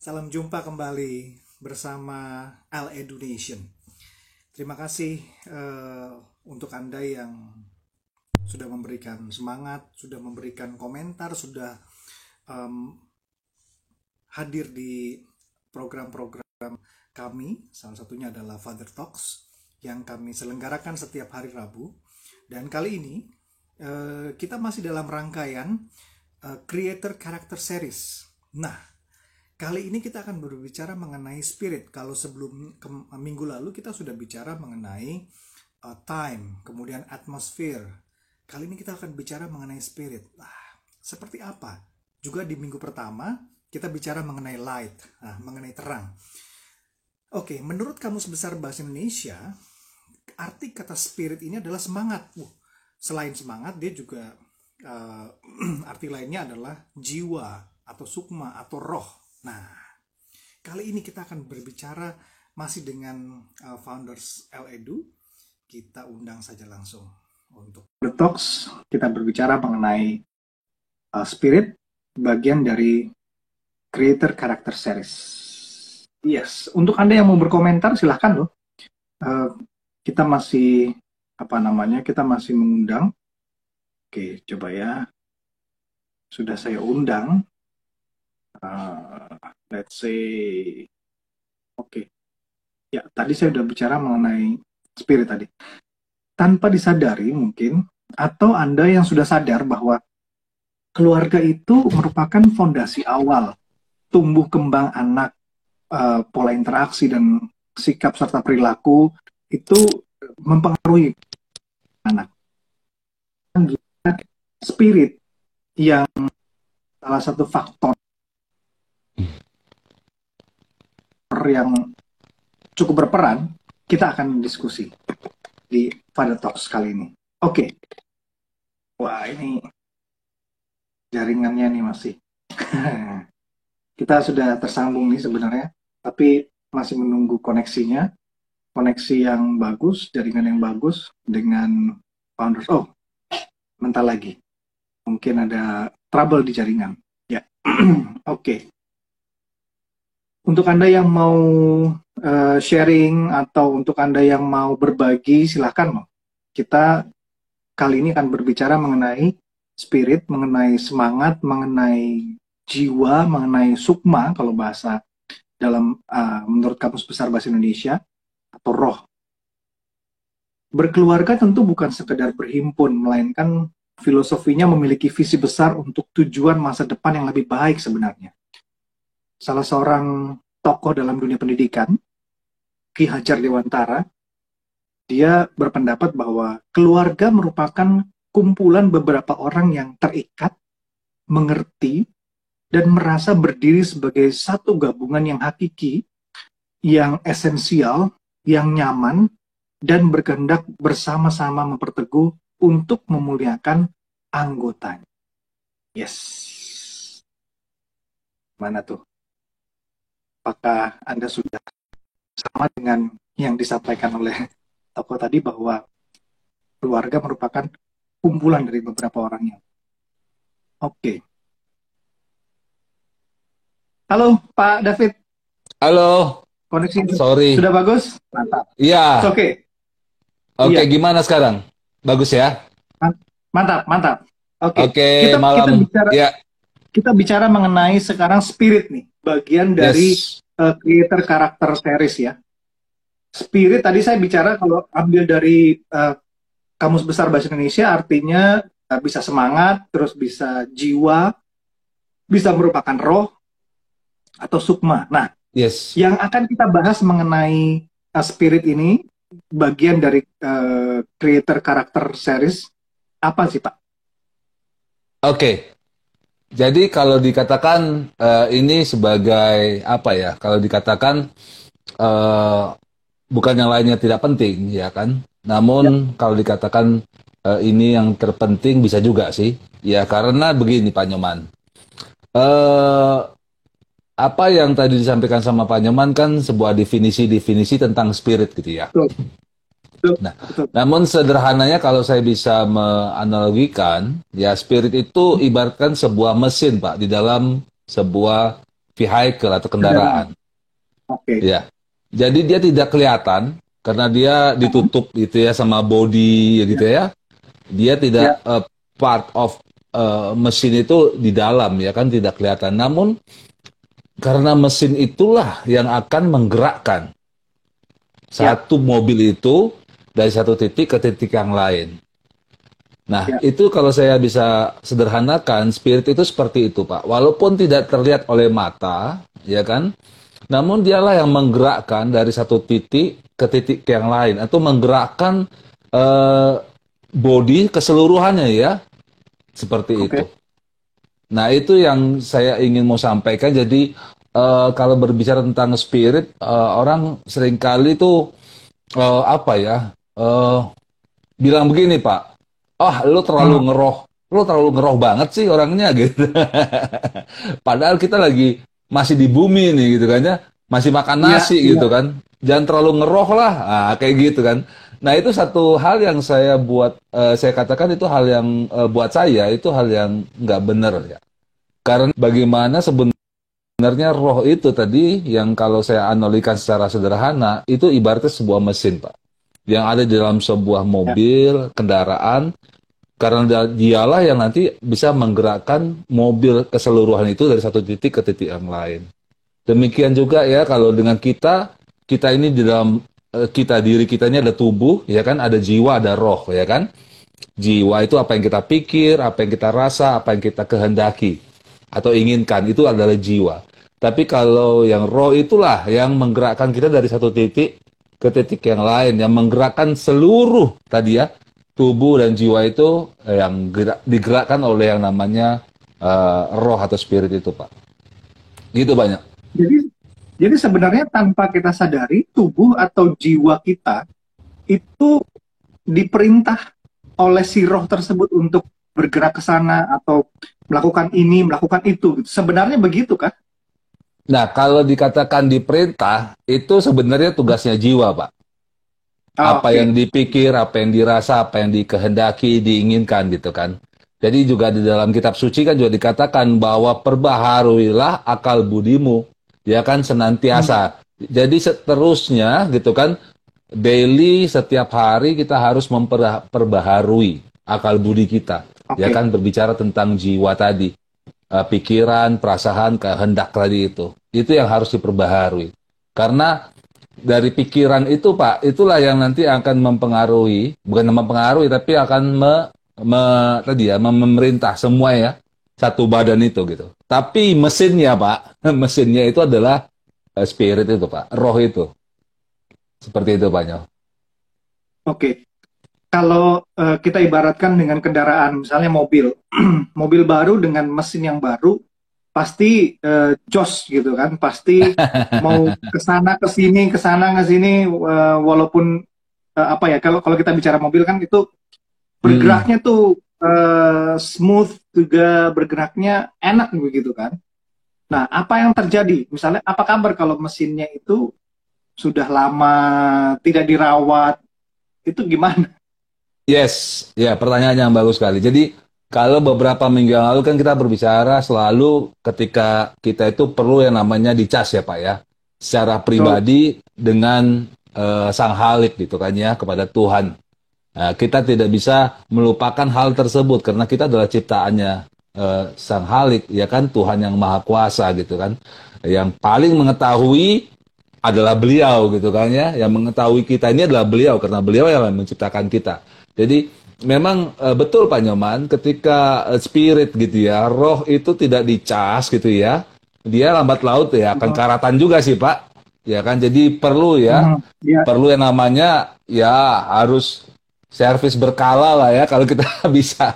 Salam jumpa kembali bersama Al Education. Terima kasih untuk Anda yang sudah memberikan semangat, sudah memberikan komentar, sudah hadir di program-program kami. Salah satunya adalah Father Talks yang kami selenggarakan setiap hari Rabu. Dan kali ini kita masih dalam rangkaian Creator Character Series. Nah, kali ini kita akan berbicara mengenai spirit. Kalau sebelum minggu lalu kita sudah bicara mengenai time, kemudian atmosphere. Kali ini kita akan bicara mengenai spirit. Seperti apa? Juga di minggu pertama kita bicara mengenai light, mengenai terang. Oke, menurut Kamus Besar Bahasa Indonesia, arti kata spirit ini adalah semangat. Selain semangat, dia juga arti lainnya adalah jiwa atau sukma atau roh. Nah, kali ini kita akan berbicara masih dengan founders L-Edu. Kita undang saja langsung untuk The Talks. Kita berbicara mengenai spirit, bagian dari Creator Character Series. Yes, untuk Anda yang mau berkomentar silahkan loh. Kita masih kita masih mengundang. Oke, coba ya. Sudah saya undang. Let's say, oke. Ya, tadi saya sudah bicara mengenai spirit tadi. Tanpa disadari mungkin, atau Anda yang sudah sadar bahwa keluarga itu merupakan fondasi awal tumbuh kembang anak, pola interaksi dan sikap serta perilaku itu mempengaruhi anak. Spirit yang salah satu faktor yang cukup berperan, kita akan diskusi di Father Talks kali ini. Oke. Wah, ini jaringannya nih masih. Kita sudah tersambung nih sebenarnya, tapi masih menunggu koneksinya. Koneksi yang bagus, jaringan yang bagus dengan founders. Oh, bentar lagi. Mungkin ada trouble di jaringan. Ya. Oke. Untuk Anda yang mau sharing atau untuk Anda yang mau berbagi, silahkan. Kita kali ini akan berbicara mengenai spirit, mengenai semangat, mengenai jiwa, mengenai sukma, kalau bahasa dalam menurut Kamus Besar Bahasa Indonesia, atau roh. Berkeluarga tentu bukan sekedar berhimpun, melainkan filosofinya memiliki visi besar untuk tujuan masa depan yang lebih baik sebenarnya. Salah seorang tokoh dalam dunia pendidikan, Ki Hajar Dewantara, dia berpendapat bahwa keluarga merupakan kumpulan beberapa orang yang terikat, mengerti, dan merasa berdiri sebagai satu gabungan yang hakiki, yang esensial, yang nyaman, dan berkehendak bersama-sama memperteguh untuk memuliakan anggotanya. Yes. Mana tuh? Apakah Anda sudah sama dengan yang disampaikan oleh tokoh tadi bahwa keluarga merupakan kumpulan dari beberapa orangnya? Oke. Halo, Pak David. Halo. Koneksi Sorry. sudah bagus? Mantap. Iya. Oke. Oke, Iya. gimana sekarang? Bagus ya? Mantap, mantap. Oke. Oke, malam. Kita bicara mengenai sekarang spirit nih, bagian dari Creator Character Series ya. Spirit tadi saya bicara kalau ambil dari Kamus Besar Bahasa Indonesia artinya bisa semangat, terus bisa jiwa, bisa merupakan roh atau sukma. Nah, yang akan kita bahas mengenai spirit ini bagian dari Creator Character Series apa sih, Pak? Oke. Jadi kalau dikatakan ini sebagai apa ya? Kalau dikatakan bukan yang lainnya tidak penting, ya kan? Namun kalau dikatakan ini yang terpenting bisa juga sih. Ya karena begini Pak Nyoman. Apa yang tadi disampaikan sama Pak Nyoman kan sebuah definisi tentang spirit gitu ya. Nah, namun sederhananya kalau saya bisa menganalogikan, ya spirit itu ibaratkan sebuah mesin Pak di dalam sebuah vehicle atau Kendaraan. kendaraan. Oke. Ya. Jadi dia tidak kelihatan karena dia ditutup gitu ya sama body ya gitu ya. Dia tidak Ya. part of mesin itu di dalam ya kan tidak kelihatan. Namun karena mesin itulah yang akan menggerakkan Ya. satu mobil itu dari satu titik ke titik yang lain. Nah, Ya. itu kalau saya bisa sederhanakan, spirit itu seperti itu, Pak. Walaupun tidak terlihat oleh mata, ya kan? Namun dialah yang menggerakkan dari satu titik ke titik yang lain, atau menggerakkan eh, body keseluruhannya ya, seperti Oke. itu. Nah, itu yang saya ingin mau sampaikan. Jadi, kalau berbicara tentang spirit, orang seringkali itu apa ya? eh, bilang begini, Pak. Ah, Hmm. lu terlalu ngeroh banget sih orangnya gitu. Padahal kita lagi masih di bumi nih gitu kan ya, masih makan Iya, nasi iya. gitu kan. Jangan terlalu ngeroh lah, kayak gitu kan. Nah itu satu hal yang saya katakan itu hal yang buat saya itu hal yang nggak benar ya. Karena bagaimana sebenarnya roh itu tadi yang kalau saya analogikan secara sederhana itu ibaratnya sebuah mesin, Pak, yang ada di dalam sebuah Ya. mobil, kendaraan, karena dialah yang nanti bisa menggerakkan mobil keseluruhan itu dari satu titik ke titik yang lain. Demikian juga ya kalau dengan kita, kita ini di dalam diri kita ini ada tubuh, ya kan, ada jiwa, ada roh, ya kan. Jiwa itu apa yang kita pikir, apa yang kita rasa, apa yang kita kehendaki atau inginkan, itu adalah jiwa. Tapi kalau yang roh itulah yang menggerakkan kita dari satu titik ke titik yang lain, yang menggerakkan seluruh tadi ya, tubuh dan jiwa itu yang digerakkan oleh yang namanya roh atau spirit itu, Pak. Gitu banyak. Jadi, jadi sebenarnya tanpa kita sadari, tubuh atau jiwa kita itu diperintah oleh si roh tersebut untuk bergerak ke sana atau melakukan ini, melakukan itu. Sebenarnya begitu kan? Nah, kalau dikatakan diperintah, itu sebenarnya tugasnya jiwa, Pak. Ah, Apa yang oke. dipikir, apa yang dirasa, apa yang dikehendaki, diinginkan gitu kan. Jadi juga di dalam kitab suci kan juga dikatakan bahwa perbaharuilah akal budimu, ya kan Hmm. senantiasa. Jadi seterusnya gitu kan, daily setiap hari kita harus memperbaharui akal budi kita. Ya Oke. kan berbicara tentang jiwa tadi, pikiran, perasaan, kehendak tadi itu. Itu yang harus diperbaharui. Karena dari pikiran itu Pak, itulah yang nanti akan mempengaruhi, bukan mempengaruhi tapi akan tadi ya memerintah semua ya satu badan itu gitu. Tapi mesinnya Pak, mesinnya itu adalah spirit itu Pak, roh itu. Seperti itu Pak Nyo. Oke. Kalau kita ibaratkan dengan kendaraan, misalnya mobil, mobil baru dengan mesin yang baru, pasti jos gitu kan, pasti mau ke sana ke sini, walaupun apa ya, kalau kalau kita bicara mobil kan itu Hmm. bergeraknya tuh smooth juga bergeraknya enak begitu kan. Nah, apa yang terjadi? Misalnya, apa kabar kalau mesinnya itu sudah lama tidak dirawat? Itu gimana? Yes, ya pertanyaan yang bagus sekali. Jadi kalau beberapa minggu yang lalu kan kita berbicara selalu ketika kita itu perlu yang namanya dicas ya Pak ya, secara Betul. pribadi dengan Sang Halik gitu kan ya kepada Tuhan. Nah, kita tidak bisa melupakan hal tersebut karena kita adalah ciptaannya Sang Halik ya kan Tuhan yang Maha Kuasa gitu kan. Yang paling mengetahui adalah beliau gitu kan ya. Yang mengetahui kita ini adalah beliau karena beliau yang menciptakan kita. Jadi memang betul Pak Nyoman ketika spirit gitu ya, roh itu tidak dicas gitu ya. Dia lambat laut ya akan Mhm. karatan juga sih Pak. Ya kan jadi perlu ya, Mhm. Ya, perlu yang namanya ya harus servis berkala lah ya kalau kita bisa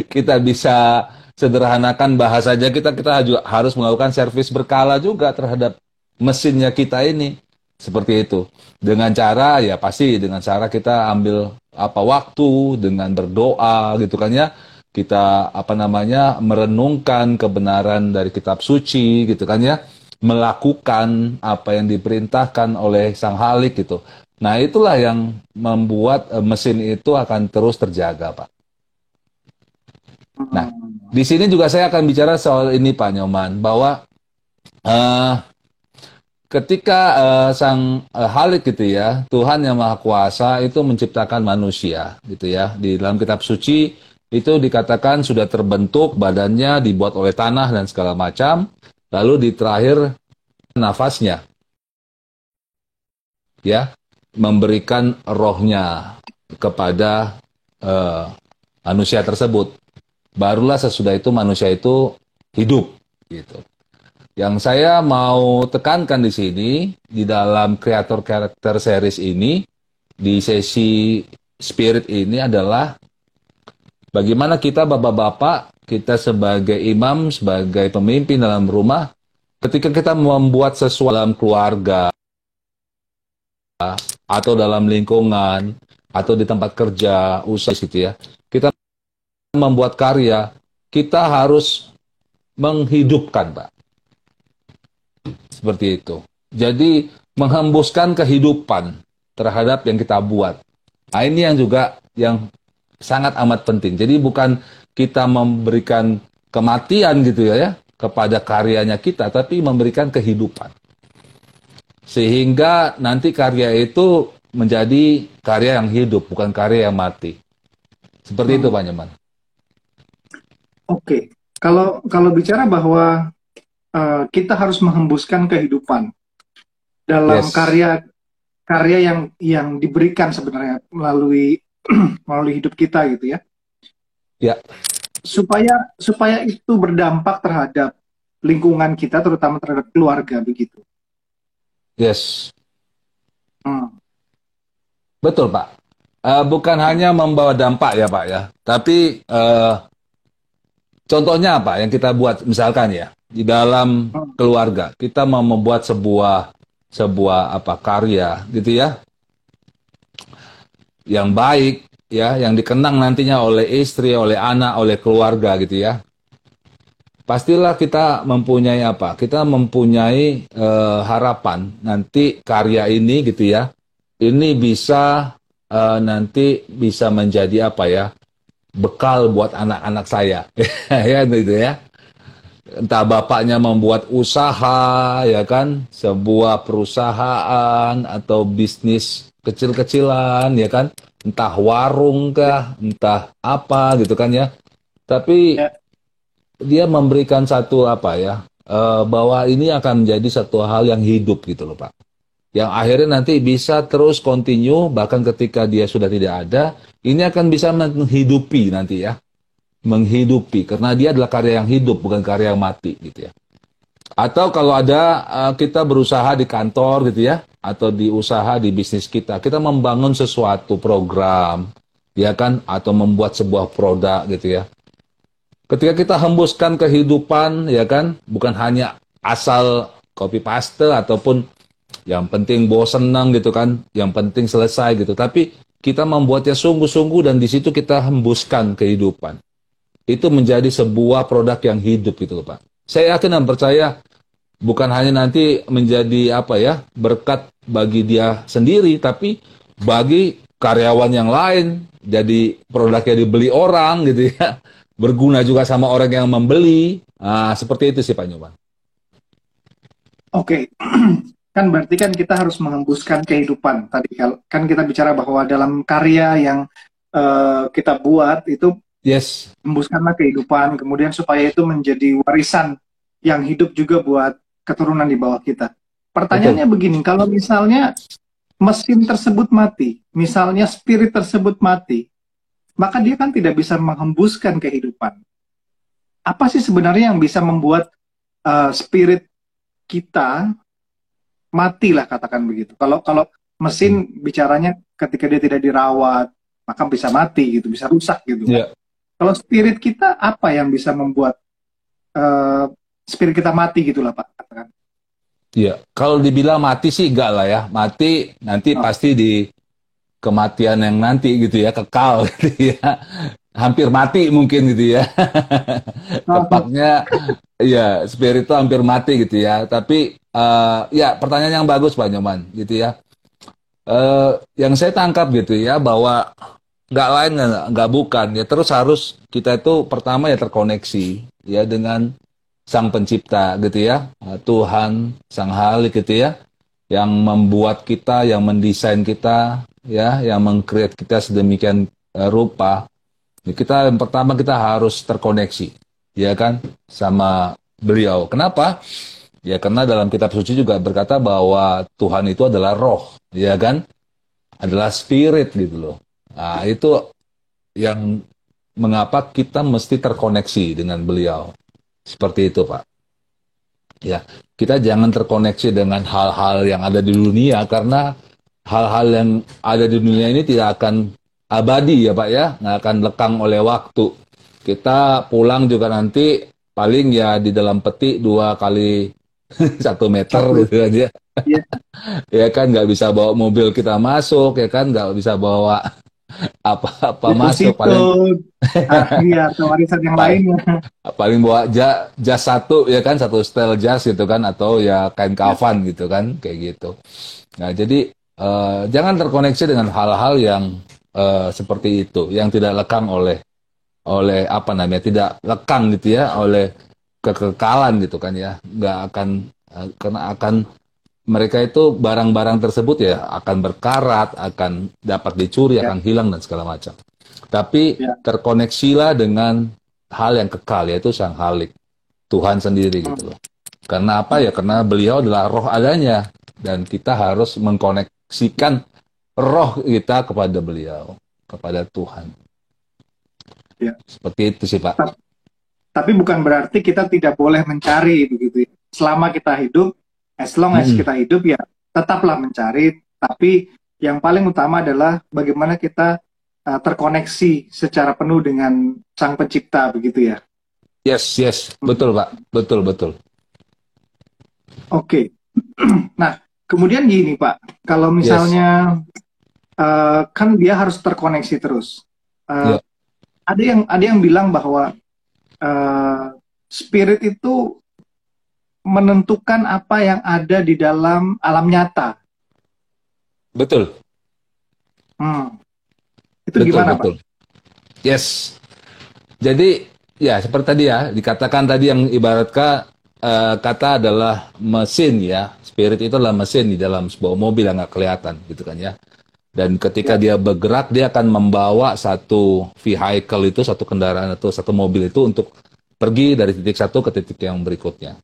kita bisa sederhanakan bahasanya kita juga harus melakukan servis berkala juga terhadap mesinnya kita ini seperti itu dengan cara ya pasti dengan cara kita ambil apa waktu dengan berdoa gitu kan ya kita apa namanya merenungkan kebenaran dari kitab suci gitu kan ya melakukan apa yang diperintahkan oleh Sang Halik gitu. Nah, itulah yang membuat mesin itu akan terus terjaga, Pak. Nah, mhm. di sini juga saya akan bicara soal ini, Pak Nyoman, bahwa Eh, ketika sang Halik gitu ya, Tuhan yang Maha Kuasa itu menciptakan manusia gitu ya. Di dalam kitab suci itu dikatakan sudah terbentuk badannya dibuat oleh tanah dan segala macam. Lalu di terakhir nafasnya ya memberikan rohnya kepada eh, manusia tersebut. Barulah sesudah itu manusia itu hidup gitu. Yang saya mau tekankan di sini, di dalam kreator karakter series ini, di sesi spirit ini adalah bagaimana kita bapak-bapak, kita sebagai imam, sebagai pemimpin dalam rumah, ketika kita membuat sesuatu dalam keluarga, atau dalam lingkungan, atau di tempat kerja, usaha gitu ya, kita membuat karya, kita harus menghidupkan, Pak. Seperti itu. Jadi menghembuskan kehidupan terhadap yang kita buat. Nah, ini yang juga yang sangat amat penting. Jadi bukan kita memberikan kematian gitu ya kepada karyanya kita, tapi memberikan kehidupan. Sehingga nanti karya itu menjadi karya yang hidup, bukan karya yang mati. Seperti itu, Pak Nyoman. Oke, kalau bicara bahwa kita harus menghembuskan kehidupan dalam Yes. karya yang diberikan sebenarnya melalui melalui hidup kita gitu ya, Ya. supaya itu berdampak terhadap lingkungan kita, terutama terhadap keluarga begitu. Yes. Hmm. Betul, Pak. Bukan hanya membawa dampak ya, Pak ya. Tapi contohnya apa yang kita buat misalkan ya di dalam Hmm. keluarga kita mau membuat sebuah apa karya gitu ya yang baik ya yang dikenang nantinya oleh istri, oleh anak, oleh keluarga gitu ya. Pastilah kita mempunyai apa? Kita mempunyai harapan nanti karya ini gitu ya. Ini bisa nanti bisa menjadi apa ya? Bekal buat anak-anak saya. Ya gitu ya. Entah bapaknya membuat usaha ya kan, sebuah perusahaan atau bisnis kecil-kecilan ya kan, entah warung kah, entah apa gitu kan ya. Tapi Ya, dia memberikan satu apa ya, bahwa ini akan menjadi satu hal yang hidup gitu loh Pak. Yang akhirnya nanti bisa terus continue bahkan ketika dia sudah tidak ada, ini akan bisa menghidupi nanti ya, menghidupi karena dia adalah karya yang hidup bukan karya yang mati gitu ya. Atau kalau ada kita berusaha di kantor gitu ya atau di usaha di bisnis kita membangun sesuatu program ya kan atau membuat sebuah produk gitu ya. Ketika kita hembuskan kehidupan ya kan bukan hanya asal copy paste ataupun yang penting bos senang gitu kan, yang penting selesai gitu, tapi kita membuatnya sungguh-sungguh dan di situ kita hembuskan kehidupan itu menjadi sebuah produk yang hidup gitu loh Pak. Saya yakin dan percaya bukan hanya nanti menjadi apa ya berkat bagi dia sendiri, tapi bagi karyawan yang lain, jadi produknya dibeli orang gitu ya, berguna juga sama orang yang membeli. Nah, seperti itu sih Pak Nyoman. oke. Kan berarti kan kita harus menghembuskan kehidupan. Tadi kan kita bicara bahwa dalam karya yang kita buat itu Yes, hembuskanlah kehidupan, kemudian supaya itu menjadi warisan yang hidup juga buat keturunan di bawah kita. betul. Pertanyaannya begini, kalau misalnya mesin tersebut mati, misalnya spirit tersebut mati, maka dia kan tidak bisa menghembuskan kehidupan. Apa sih sebenarnya yang bisa membuat spirit kita mati lah katakan begitu. Kalau kalau mesin bicaranya ketika dia tidak dirawat, maka bisa mati gitu, bisa rusak gitu kan. Ya, Kalau spirit kita apa yang bisa membuat eh, spirit kita mati gitulah Pak katakan. ya. Kalau dibilang mati sih enggak lah ya. Mati nanti Oh, pasti di kematian yang nanti gitu ya, kekal gitu ya. Hampir mati mungkin gitu ya. oh, Tepatnya ya spirit itu hampir mati gitu ya. Tapi ya pertanyaan yang bagus Pak Nyoman gitu ya. Yang saya tangkap gitu ya bahwa nggak lain nggak bukan ya terus harus kita itu pertama ya terkoneksi ya dengan Sang Pencipta gitu ya, Tuhan Sang Halik gitu ya, yang membuat kita, yang mendesain kita, ya, yang mengcreate kita sedemikian rupa. Kita yang pertama kita harus terkoneksi, ya kan, sama beliau. Kenapa? Ya karena dalam kitab suci juga berkata bahwa Tuhan itu adalah roh, ya kan, adalah spirit gitu loh. Nah itu yang mengapa kita mesti terkoneksi dengan beliau. Seperti itu, Pak. Ya, kita jangan terkoneksi dengan hal-hal yang ada di dunia karena hal-hal yang ada di dunia ini tidak akan abadi ya Pak ya, nggak akan lekang oleh waktu. Kita pulang juga nanti paling ya di dalam peti 2 kali 1 meter gitu aja. Iya. Ya kan nggak bisa bawa mobil kita masuk, ya kan nggak bisa bawa apa-apa masuk, Deposito, iya, atau warisan yang paling lainnya. paling bawa jas satu ya kan, satu setel jas gitu kan, atau ya kain Ya. kafan gitu kan, kayak gitu. Nah jadi jangan terkoneksi dengan hal-hal yang seperti itu, yang tidak lekang oleh apa namanya, tidak lekang gitu ya, oleh kekekalan gitu kan ya, nggak akan karena akan mereka itu barang-barang tersebut ya akan berkarat, akan dapat dicuri, Ya. akan hilang dan segala macam. Tapi Ya. terkoneksilah dengan hal yang kekal, yaitu Sang Halik, Tuhan sendiri gitu loh. Karena apa ya? Karena beliau adalah roh adanya, dan kita harus mengkoneksikan roh kita kepada beliau, kepada Tuhan. Ya. Seperti itu sih Pak. Tapi bukan berarti kita tidak boleh mencari begitu ya. Selama kita hidup, as long as kita hidup ya tetaplah mencari. Tapi yang paling utama adalah bagaimana kita terkoneksi secara penuh dengan Sang Pencipta begitu ya. Yes, betul Pak, betul. Oke. Nah, kemudian gini Pak, kalau misalnya kan dia harus terkoneksi terus. Ya. Ada yang bilang bahwa spirit itu menentukan apa yang ada di dalam alam nyata. Betul. Itu gimana Pak? Yes. Jadi ya seperti tadi ya dikatakan tadi, yang ibarat kata adalah mesin ya. Spirit itu adalah mesin di dalam sebuah mobil yang nggak kelihatan gitu kan ya. Dan ketika dia bergerak, dia akan membawa satu vehicle itu, satu kendaraan atau satu mobil itu untuk pergi dari titik satu ke titik yang berikutnya.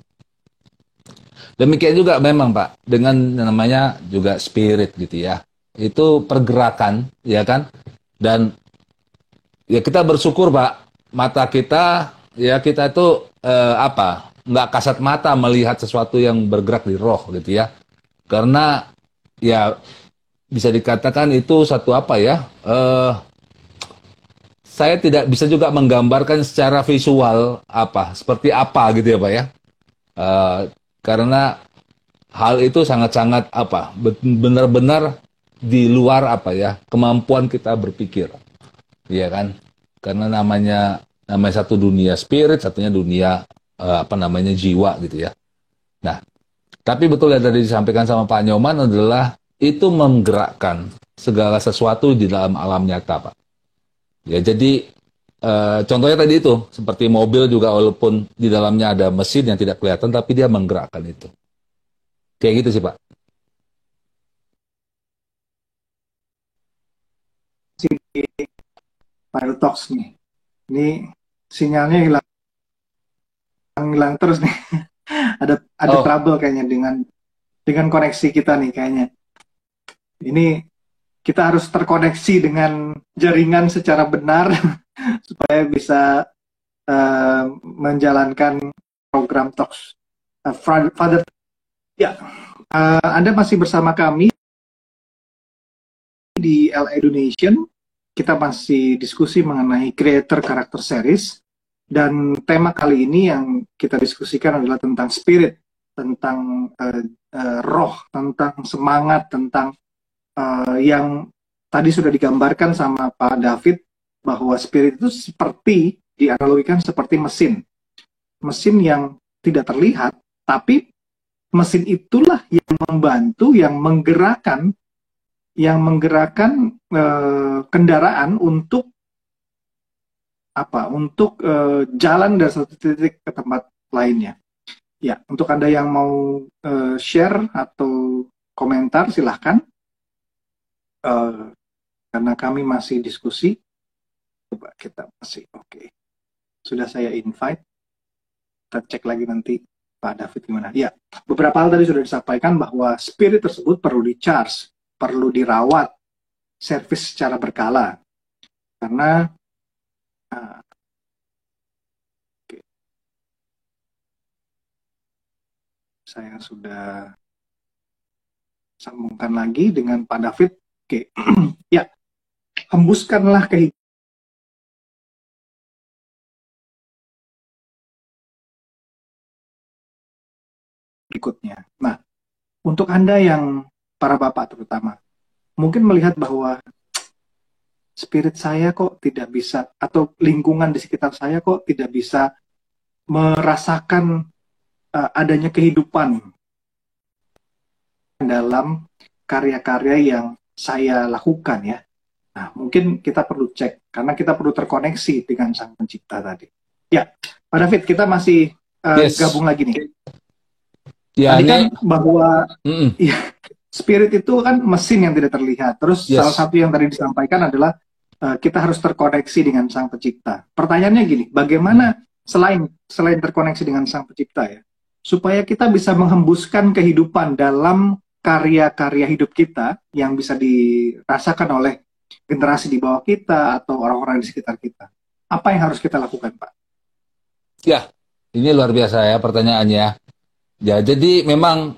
Demikian juga memang Pak, dengan namanya juga spirit gitu ya. Itu pergerakan, ya kan? Dan ya kita bersyukur Pak, mata kita, ya kita itu nggak kasat mata melihat sesuatu yang bergerak di roh gitu ya. Karena ya bisa dikatakan itu satu apa ya, saya tidak bisa juga menggambarkan secara visual seperti apa gitu ya Pak ya. Karena hal itu sangat-sangat benar-benar di luar kemampuan kita berpikir, iya kan? Karena namanya satu dunia spirit, satunya dunia jiwa gitu ya. Nah, tapi betul yang tadi disampaikan sama Pak Nyoman adalah itu menggerakkan segala sesuatu di dalam alam nyata, Pak. Ya, jadi contohnya tadi itu, seperti mobil juga walaupun di dalamnya ada mesin yang tidak kelihatan, tapi dia menggerakkan itu. Kayak gitu sih, Pak. Pilot Talks nih. Ini sinyalnya hilang terus nih. ada trouble kayaknya dengan koneksi kita nih kayaknya. Ini kita harus terkoneksi dengan jaringan secara benar supaya bisa menjalankan program Talks. Father, ya, Anda masih bersama kami di LA Donation. Kita masih diskusi mengenai Creator Character Series, dan tema kali ini yang kita diskusikan adalah tentang spirit, tentang roh, tentang semangat, tentang yang tadi sudah digambarkan sama Pak David, bahwa spirit itu seperti, dianalogikan seperti mesin yang tidak terlihat, tapi mesin itulah yang membantu, yang menggerakkan kendaraan untuk jalan dari satu titik ke tempat lainnya. Ya, untuk Anda yang mau share atau komentar, silahkan. Karena kami masih diskusi, coba kita masih oke. Sudah saya invite, kita cek lagi nanti Pak David gimana. Ya, beberapa hal tadi sudah disampaikan bahwa spirit tersebut perlu di-charge, perlu dirawat, servis secara berkala. Karena oke, saya sudah sambungkan lagi dengan Pak David. Oke, ya, hembuskanlah kehidupan berikutnya. Nah, untuk Anda yang para bapak terutama, mungkin melihat bahwa spirit saya kok tidak bisa, atau lingkungan di sekitar saya kok tidak bisa merasakan adanya kehidupan dalam karya-karya yang saya lakukan ya. Nah, mungkin kita perlu cek, karena kita perlu terkoneksi dengan Sang Pencipta tadi. Ya, Pak David, kita masih gabung lagi nih. Ya, tadi kan bahwa ya, spirit itu kan mesin yang tidak terlihat. Terus salah satu yang tadi disampaikan adalah kita harus terkoneksi dengan Sang Pencipta. Pertanyaannya gini, bagaimana selain terkoneksi dengan Sang Pencipta ya, supaya kita bisa menghembuskan kehidupan dalam karya-karya hidup kita yang bisa dirasakan oleh generasi di bawah kita atau orang-orang di sekitar kita. Apa yang harus kita lakukan, Pak? Ya, ini luar biasa ya pertanyaannya. Ya, jadi memang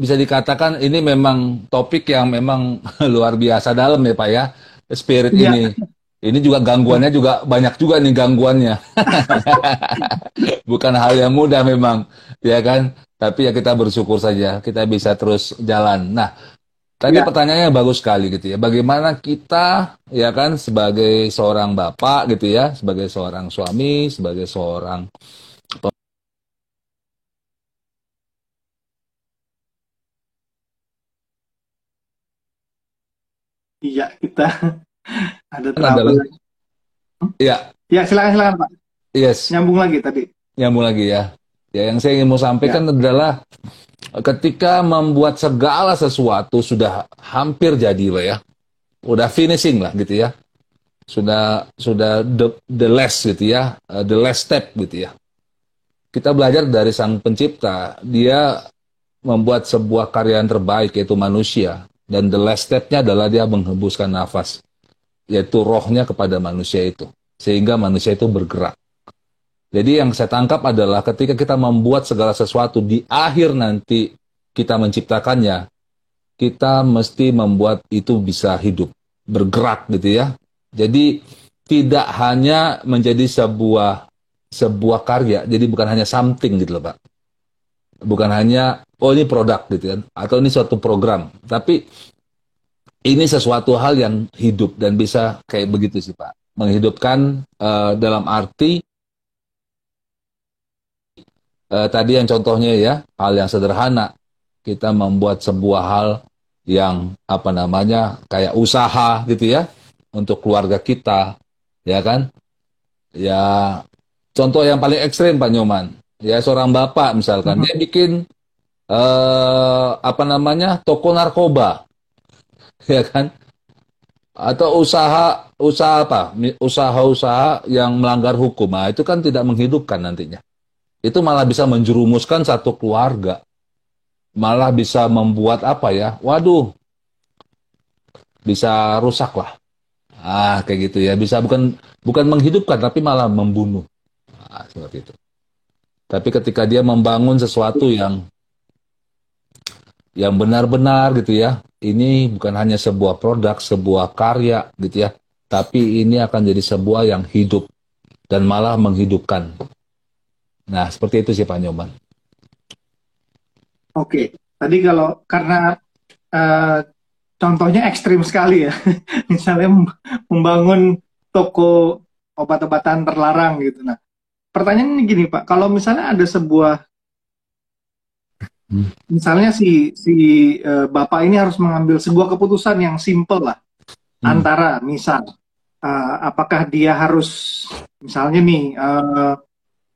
bisa dikatakan ini memang topik yang memang luar biasa dalam ya Pak ya, spirit ya. ini. Ini juga gangguannya juga banyak juga nih gangguannya. Bukan hal yang mudah memang, ya kan? Tapi ya kita bersyukur saja, kita bisa terus jalan. Nah, tadi pertanyaannya bagus sekali gitu ya. Bagaimana kita ya kan sebagai seorang bapak gitu ya, sebagai seorang suami, sebagai seorang Iya, kita ada trouble. Ya. Ya, silakan Pak. Yes. Nyambung lagi tadi. Nyambung lagi ya. Ya, yang saya ingin mau sampaikan adalah ketika membuat segala sesuatu sudah hampir jadi lah ya. Udah finishing lah gitu ya. Sudah the last gitu ya. The last step gitu ya. Kita belajar dari Sang Pencipta, dia membuat sebuah karya yang terbaik yaitu manusia, dan the last step-nya adalah dia menghembuskan nafas, yaitu rohnya kepada manusia itu, sehingga manusia itu bergerak. Jadi yang saya tangkap adalah ketika kita membuat segala sesuatu, di akhir nanti kita menciptakannya, kita mesti membuat itu bisa hidup, bergerak gitu ya. Jadi tidak hanya menjadi sebuah karya, jadi bukan hanya something gitu loh Pak. Bukan hanya, oh ini produk gitu kan, atau ini suatu program. Tapi ini sesuatu hal yang hidup dan bisa kayak begitu sih Pak. Menghidupkan dalam arti, tadi yang contohnya ya, hal yang sederhana. Kita membuat sebuah hal yang, apa namanya, kayak usaha gitu ya, untuk keluarga kita, ya kan? Ya, contoh yang paling ekstrim Pak Nyoman, ya seorang bapak misalkan, dia bikin apa namanya, toko narkoba, ya kan? Atau usaha apa? Usaha-usaha yang melanggar hukum. Nah, itu kan tidak menghidupkan nantinya. Itu malah bisa menjerumuskan satu keluarga. Malah bisa membuat apa ya? Waduh, bisa rusak lah. Ah, kayak gitu ya. Bisa bukan menghidupkan tapi malah membunuh. Ah, seperti itu. Tapi ketika dia membangun sesuatu yang benar-benar gitu ya, ini bukan hanya sebuah produk, sebuah karya gitu ya, tapi ini akan jadi sebuah yang hidup dan malah menghidupkan. Nah, seperti itu sih Pak Nyoman. Oke, tadi kalau karena contohnya ekstrim sekali ya, misalnya membangun toko obat-obatan terlarang gitu. Nah, pertanyaannya gini Pak, kalau misalnya ada sebuah misalnya si bapak ini harus mengambil sebuah keputusan yang simple lah, antara misal apakah dia harus misalnya nih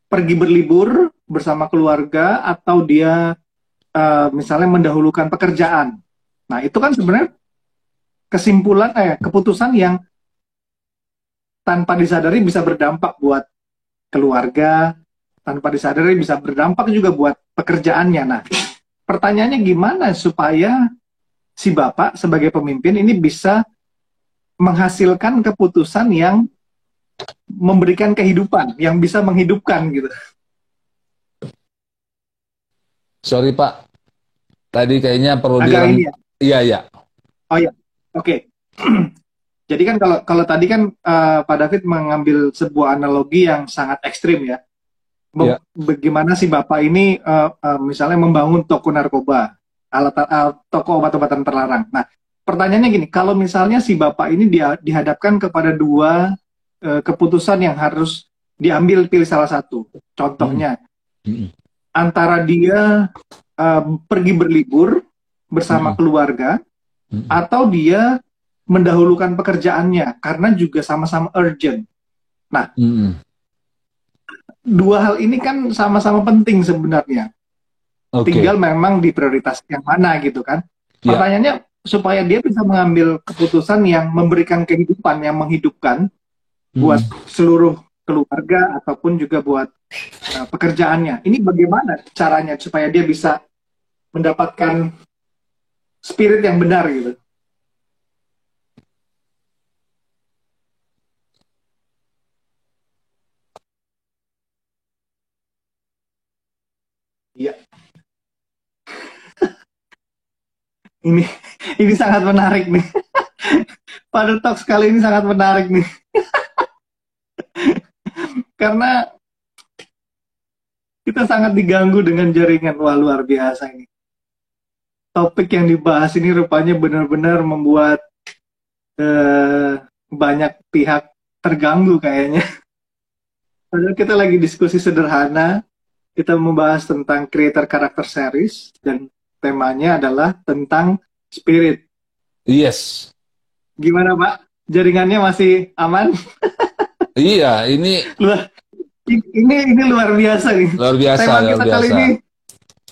pergi berlibur bersama keluarga atau dia misalnya mendahulukan pekerjaan. Nah, itu kan sebenarnya keputusan yang tanpa disadari bisa berdampak buat keluarga, tanpa disadari bisa berdampak juga buat pekerjaannya. Nah, pertanyaannya gimana supaya si Bapak sebagai pemimpin ini bisa menghasilkan keputusan yang memberikan kehidupan, yang bisa menghidupkan gitu. Sorry Pak, tadi kayaknya perlu Agak ini ya. Iya, iya. Oh ya, oke. Jadi kan kalau tadi kan Pak David mengambil sebuah analogi yang sangat ekstrim ya. Iya. Bagaimana si Bapak ini misalnya membangun toko narkoba, toko obat-obatan terlarang. Nah, pertanyaannya gini, kalau misalnya si Bapak ini dihadapkan kepada dua keputusan yang harus diambil, pilih salah satu. Contohnya, antara dia pergi berlibur bersama keluarga, atau dia mendahulukan pekerjaannya, karena juga sama-sama urgent. Nah, dua hal ini kan sama-sama penting sebenarnya. Tinggal memang diprioritas yang mana gitu kan. Pertanyaannya, supaya dia bisa mengambil keputusan yang memberikan kehidupan, yang menghidupkan buat seluruh keluarga ataupun juga buat pekerjaannya. Ini bagaimana caranya supaya dia bisa mendapatkan spirit yang benar gitu? Iya. Ini sangat menarik nih. Pada talk kali ini sangat menarik nih. Karena kita sangat diganggu dengan jaringan. Wah, luar biasa ini. Topik yang dibahas ini rupanya benar-benar membuat banyak pihak terganggu kayaknya. Padahal kita lagi diskusi sederhana. Kita membahas tentang creator character series dan temanya adalah tentang spirit. Yes. Gimana Pak? Jaringannya masih aman? Iya, ini luar biasa nih. Luar biasa,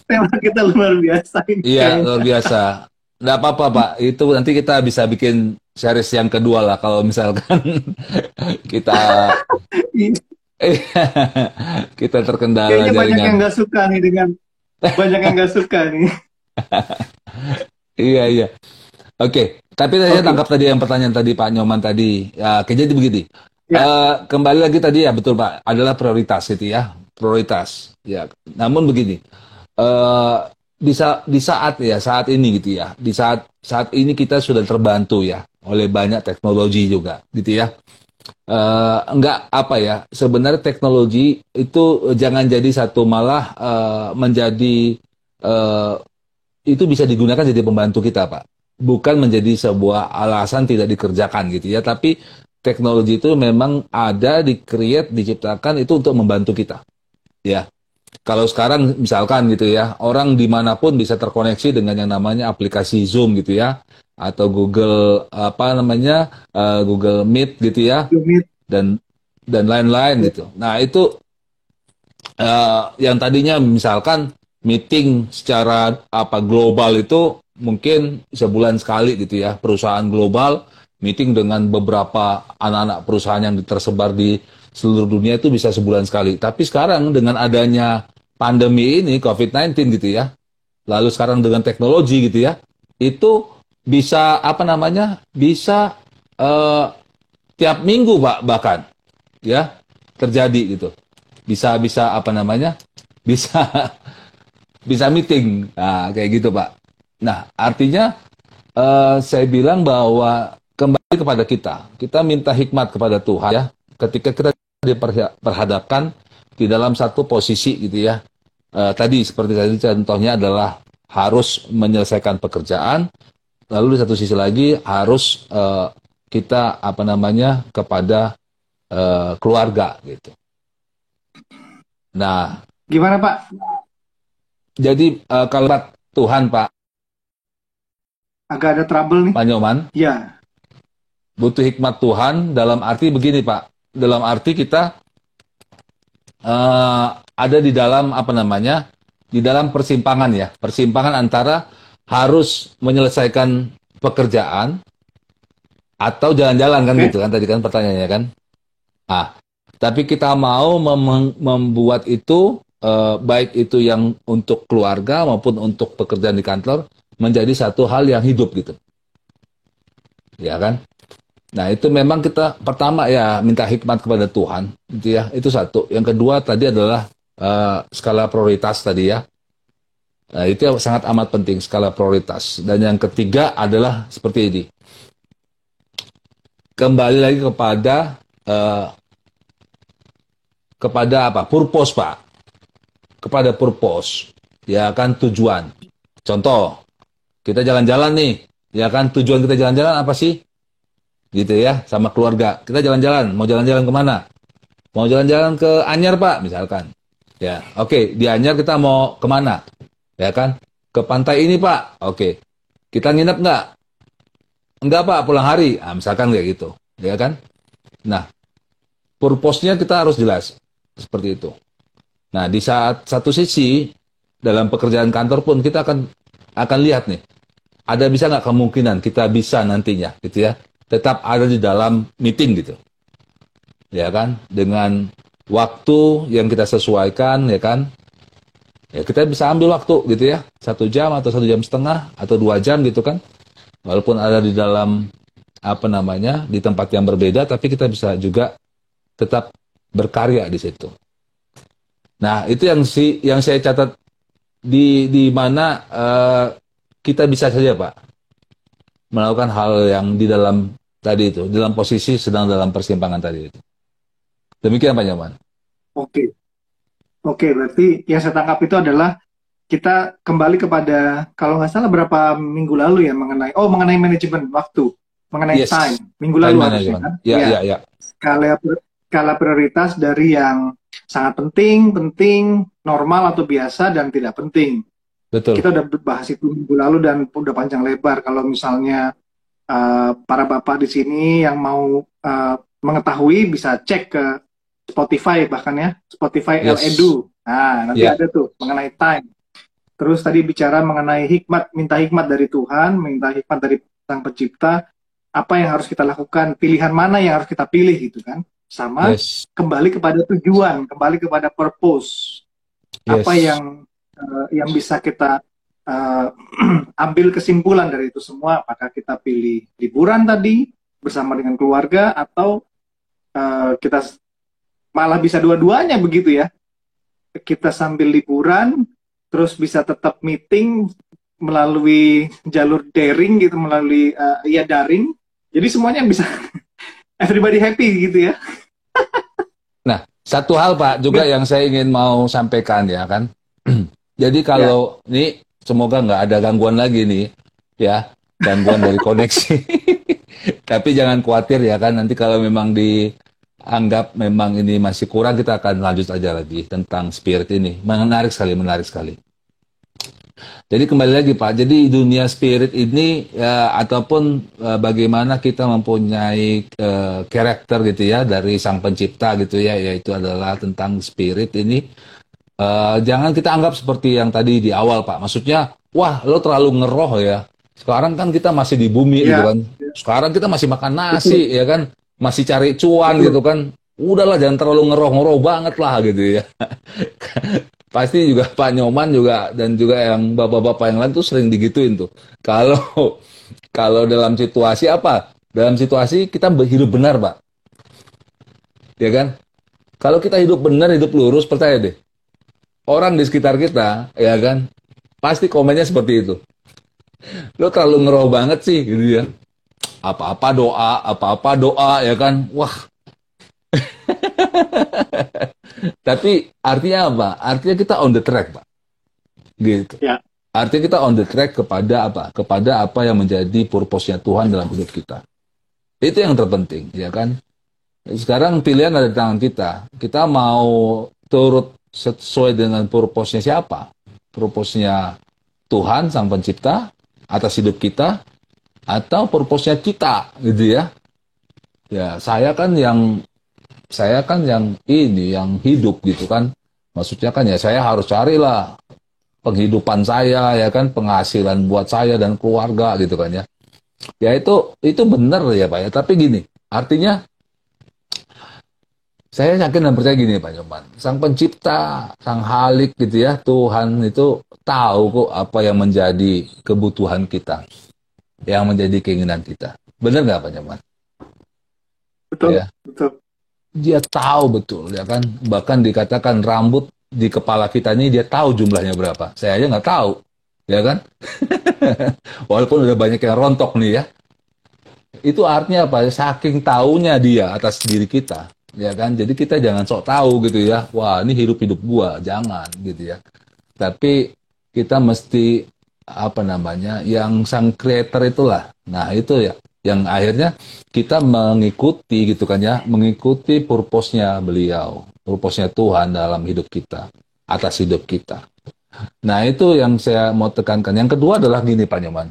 tema kita luar biasa ini. Iya, luar biasa. Nggak apa-apa Pak, itu nanti kita bisa bikin series yang kedua lah kalau misalkan kita kita terkendala kayaknya jaringan. Banyak yang nggak suka nih banyak yang nggak suka nih. Iya, iya. Oke, tapi saya tangkap tadi yang pertanyaan tadi Pak Nyoman tadi. Ya, jadi begini. Ya. Kembali lagi tadi ya, betul Pak, adalah prioritas itu ya, prioritas. Ya, namun begini, di saat ini gitu ya, di saat ini kita sudah terbantu ya oleh banyak teknologi juga, gitu ya. Enggak apa ya, sebenarnya teknologi itu jangan jadi satu malah menjadi itu bisa digunakan jadi pembantu kita Pak, bukan menjadi sebuah alasan tidak dikerjakan gitu ya, tapi teknologi itu memang ada, di-create, diciptakan itu untuk membantu kita ya. Kalau sekarang misalkan gitu ya, orang dimanapun bisa terkoneksi dengan yang namanya aplikasi Zoom gitu ya, atau Google Google Meet gitu ya, dan lain-lain gitu. Nah itu yang tadinya misalkan meeting secara global itu mungkin sebulan sekali gitu ya, perusahaan global meeting dengan beberapa anak-anak perusahaan yang tersebar di seluruh dunia itu bisa sebulan sekali. Tapi sekarang dengan adanya pandemi ini COVID-19 gitu ya, lalu sekarang dengan teknologi gitu ya, itu bisa bisa tiap minggu Pak, bahkan ya terjadi gitu. Bisa bisa meeting, nah kayak gitu Pak. Nah artinya saya bilang bahwa kembali kepada kita minta hikmat kepada Tuhan ya, ketika kita diperhadapkan di dalam satu posisi gitu ya. Tadi seperti tadi contohnya adalah harus menyelesaikan pekerjaan, lalu di satu sisi lagi harus kita kepada keluarga gitu. Nah, gimana Pak? Jadi kalau Tuhan Pak, agak ada trouble nih Pak Nyoman. Ya. Butuh hikmat Tuhan dalam arti begini Pak, dalam arti kita ada di dalam apa namanya, di dalam persimpangan ya, persimpangan antara harus menyelesaikan pekerjaan atau jalan-jalan kan Oke. gitu kan tadi kan pertanyaannya kan. Ah, tapi kita mau membuat itu baik itu yang untuk keluarga maupun untuk pekerjaan di kantor menjadi satu hal yang hidup gitu, ya kan? Nah, itu memang kita pertama ya minta hikmat kepada Tuhan, gitu ya. Itu satu. Yang kedua tadi adalah skala prioritas tadi ya. Nah, itu yang sangat amat penting, skala prioritas. Dan yang ketiga adalah seperti ini. Kembali lagi eh, kepada apa? Purpose, Pak. Kepada purpose. Ya kan tujuan. Contoh, kita jalan-jalan nih. Ya kan tujuan kita jalan-jalan apa sih? Gitu ya, sama keluarga. Kita jalan-jalan, mau jalan-jalan kemana? Mau jalan-jalan ke Anyar, Pak, misalkan. Ya, oke, di Anyar kita mau kemana? Ya kan? Ke pantai ini, Pak. Oke. Kita nginep nggak? Enggak, Pak, pulang hari. Ah, misalkan kayak gitu. Ya kan? Nah, purpose-nya kita harus jelas. Seperti itu. Nah, di saat satu sisi, dalam pekerjaan kantor pun kita akan lihat nih, ada bisa nggak kemungkinan kita bisa nantinya, gitu ya, tetap ada di dalam meeting gitu, ya kan, dengan waktu yang kita sesuaikan, ya kan, ya kita bisa ambil waktu gitu ya, 1 jam atau 1 jam setengah atau 2 jam gitu kan, walaupun ada di dalam apa namanya di tempat yang berbeda, tapi kita bisa juga tetap berkarya di situ. Nah, itu yang saya catat di mana kita bisa saja Pak melakukan hal yang di dalam tadi itu, dalam posisi sedang dalam persimpangan tadi itu. Demikian Pak Nyoman. Oke. Oke, berarti yang saya tangkap itu adalah kita kembali kepada kalau nggak salah berapa minggu lalu ya mengenai manajemen waktu, mengenai Yes, minggu time lalu harusnya management. kan? Ya, Ya, ya, ya. skala prioritas dari yang sangat penting, penting, normal atau biasa dan tidak penting. Betul. Kita udah bahas itu minggu lalu dan udah panjang lebar. Kalau misalnya para bapak di sini yang mau mengetahui bisa cek ke Spotify bahkan ya, Spotify Yes. L-Edu. Nah, nanti Ya, ada tuh mengenai time. Terus tadi bicara mengenai hikmat, minta hikmat dari Tuhan, minta hikmat dari Sang Pencipta, apa yang harus kita lakukan, pilihan mana yang harus kita pilih gitu kan. Sama yes. kembali kepada tujuan, kembali kepada purpose. Apa Yes. yang bisa kita uh, ambil kesimpulan dari itu semua, apakah kita pilih liburan tadi bersama dengan keluarga atau kita malah bisa dua-duanya begitu ya. Kita sambil liburan terus bisa tetap meeting melalui jalur daring gitu, melalui ya daring. Jadi semuanya bisa everybody happy gitu ya. Nah, satu hal Pak juga Good. yang saya ingin mau sampaikan ya kan. Jadi Ya, kalau ini semoga nggak ada gangguan lagi nih ya, gangguan dari koneksi. Tapi jangan khawatir ya kan, nanti kalau memang dianggap memang ini masih kurang, kita akan lanjut aja lagi tentang spirit ini. Menarik sekali, menarik sekali. Jadi kembali lagi Pak, jadi dunia spirit ini ya, ataupun bagaimana kita mempunyai karakter gitu ya dari Sang Pencipta gitu ya, yaitu adalah tentang spirit ini. Jangan kita anggap seperti yang tadi di awal Pak. Maksudnya, wah lo terlalu ngeroh ya. Sekarang kan kita masih di bumi gitu ya, kan. Sekarang kita masih makan betul, nasi ya kan. Masih cari cuan gitu betul. kan. Udahlah jangan terlalu ngeroh-ngeroh banget lah gitu ya. Pasti juga Pak Nyoman juga dan juga yang bapak-bapak yang lain tuh sering digituin tuh. Kalau kalau dalam situasi apa? Dalam situasi kita hidup benar, Pak. Ya kan? Kalau kita hidup benar, hidup lurus, percaya deh. Orang di sekitar kita, ya kan? Pasti komennya seperti itu. Lo terlalu ngeroh banget sih, gitu ya. Apa-apa doa, ya kan? Wah, tapi artinya apa? Artinya kita on the track, Pak. Gitu. Ya, Artinya kita on the track kepada apa? Kepada apa yang menjadi purpose-nya Tuhan dalam hidup kita. Itu yang terpenting, ya kan? Sekarang pilihan ada di tangan kita. Kita mau turut sesuai dengan purpose-nya siapa? Purpose-nya Tuhan, Sang Pencipta, atas hidup kita, atau purpose-nya kita, gitu ya. Ya, saya kan yang ini, yang hidup gitu kan. Maksudnya kan ya saya harus carilah penghidupan saya ya kan, penghasilan buat saya dan keluarga gitu kan ya. Ya itu benar ya Pak ya. Tapi gini, artinya saya yakin dan percaya gini Pak Nyoman. Sang pencipta, sang halik gitu ya, Tuhan itu tahu kok apa yang menjadi kebutuhan kita, yang menjadi keinginan kita. Benar nggak Pak Nyoman? Betul, Ya, betul. dia tahu betul ya kan. Bahkan dikatakan rambut di kepala kita ini dia tahu jumlahnya berapa. Saya aja nggak tahu, ya kan? Walaupun udah banyak yang rontok nih ya. Itu artinya apa? Saking taunya dia atas diri kita, ya kan? Jadi kita jangan sok tahu gitu ya. Wah, ini hidup-hidup gua, jangan gitu ya. Tapi kita mesti apa namanya? Yang sang creator itulah. Nah, itu ya yang akhirnya kita mengikuti gitu kan ya, mengikuti purpose-nya beliau, purpose-nya Tuhan dalam hidup kita, atas hidup kita. Nah, itu yang saya mau tekankan. Yang kedua adalah gini Pak Nyoman.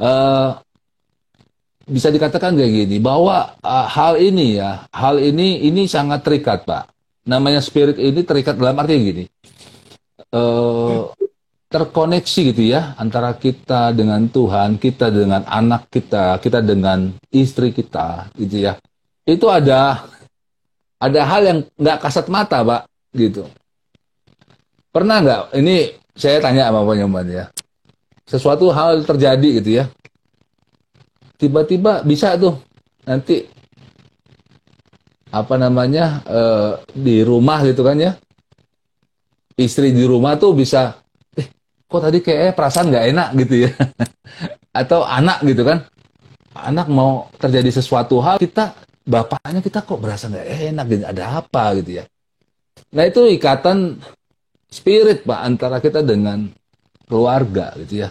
Eh, bisa dikatakan kayak gini bahwa hal ini sangat terikat Pak. Namanya spirit ini terikat dalam arti gini, eh, terkoneksi gitu ya antara kita dengan Tuhan, kita dengan anak kita, kita dengan istri kita gitu ya. Itu ada hal yang nggak kasat mata Pak gitu. Pernah nggak? Ini saya tanya sama Pak Nyoman ya. Sesuatu hal terjadi gitu ya. Tiba-tiba bisa tuh nanti apa namanya di rumah gitu kan ya, istri di rumah tuh bisa kok tadi kayak perasaan nggak enak gitu ya. Atau anak gitu kan, anak mau terjadi sesuatu hal, kita bapaknya kita kok berasa nggak enak gitu, ada apa gitu ya. Nah itu ikatan spirit Pak antara kita dengan keluarga gitu ya.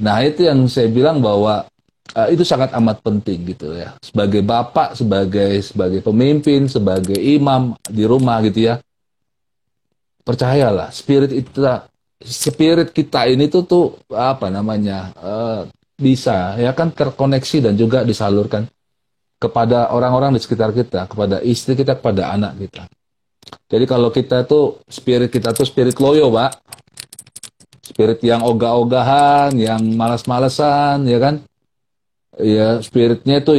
Nah itu yang saya bilang bahwa itu sangat amat penting gitu ya. Sebagai bapak, sebagai pemimpin, sebagai imam di rumah gitu ya. Percayalah, spirit kita ini tuh apa namanya? Bisa ya kan terkoneksi dan juga disalurkan kepada orang-orang di sekitar kita, kepada istri kita, kepada anak kita. Jadi kalau kita tuh spirit kita tuh spirit loyo, Pak. Spirit yang ogah-ogahan, yang malas-malesan, ya kan? Ya spiritnya itu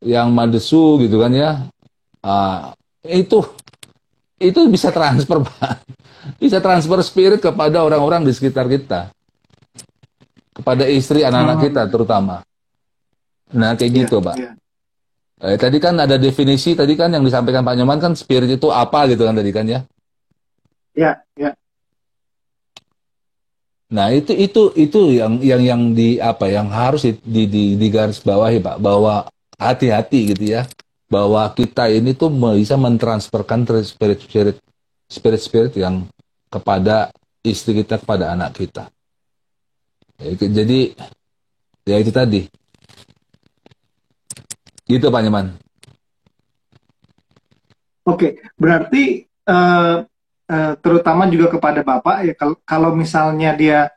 yang madesu gitu kan ya. Ah, itu itu bisa transfer Pak. Bisa transfer spirit kepada orang-orang di sekitar kita, kepada istri anak-anak kita Hmm, terutama. Nah kayak ya, gitu Pak. ya, Tadi kan ada definisi tadi kan yang disampaikan Pak Nyoman kan spirit itu apa gitu kan tadi kan ya. ya, ya. Nah itu yang di apa yang harus di garis bawahi Pak, bahwa hati-hati gitu ya, bahwa kita ini tuh bisa mentransferkan spirit yang kepada istri kita, kepada anak kita. Jadi ya itu tadi, gitu Pak Nyoman. Oke, berarti terutama juga kepada Bapak ya, kalau misalnya dia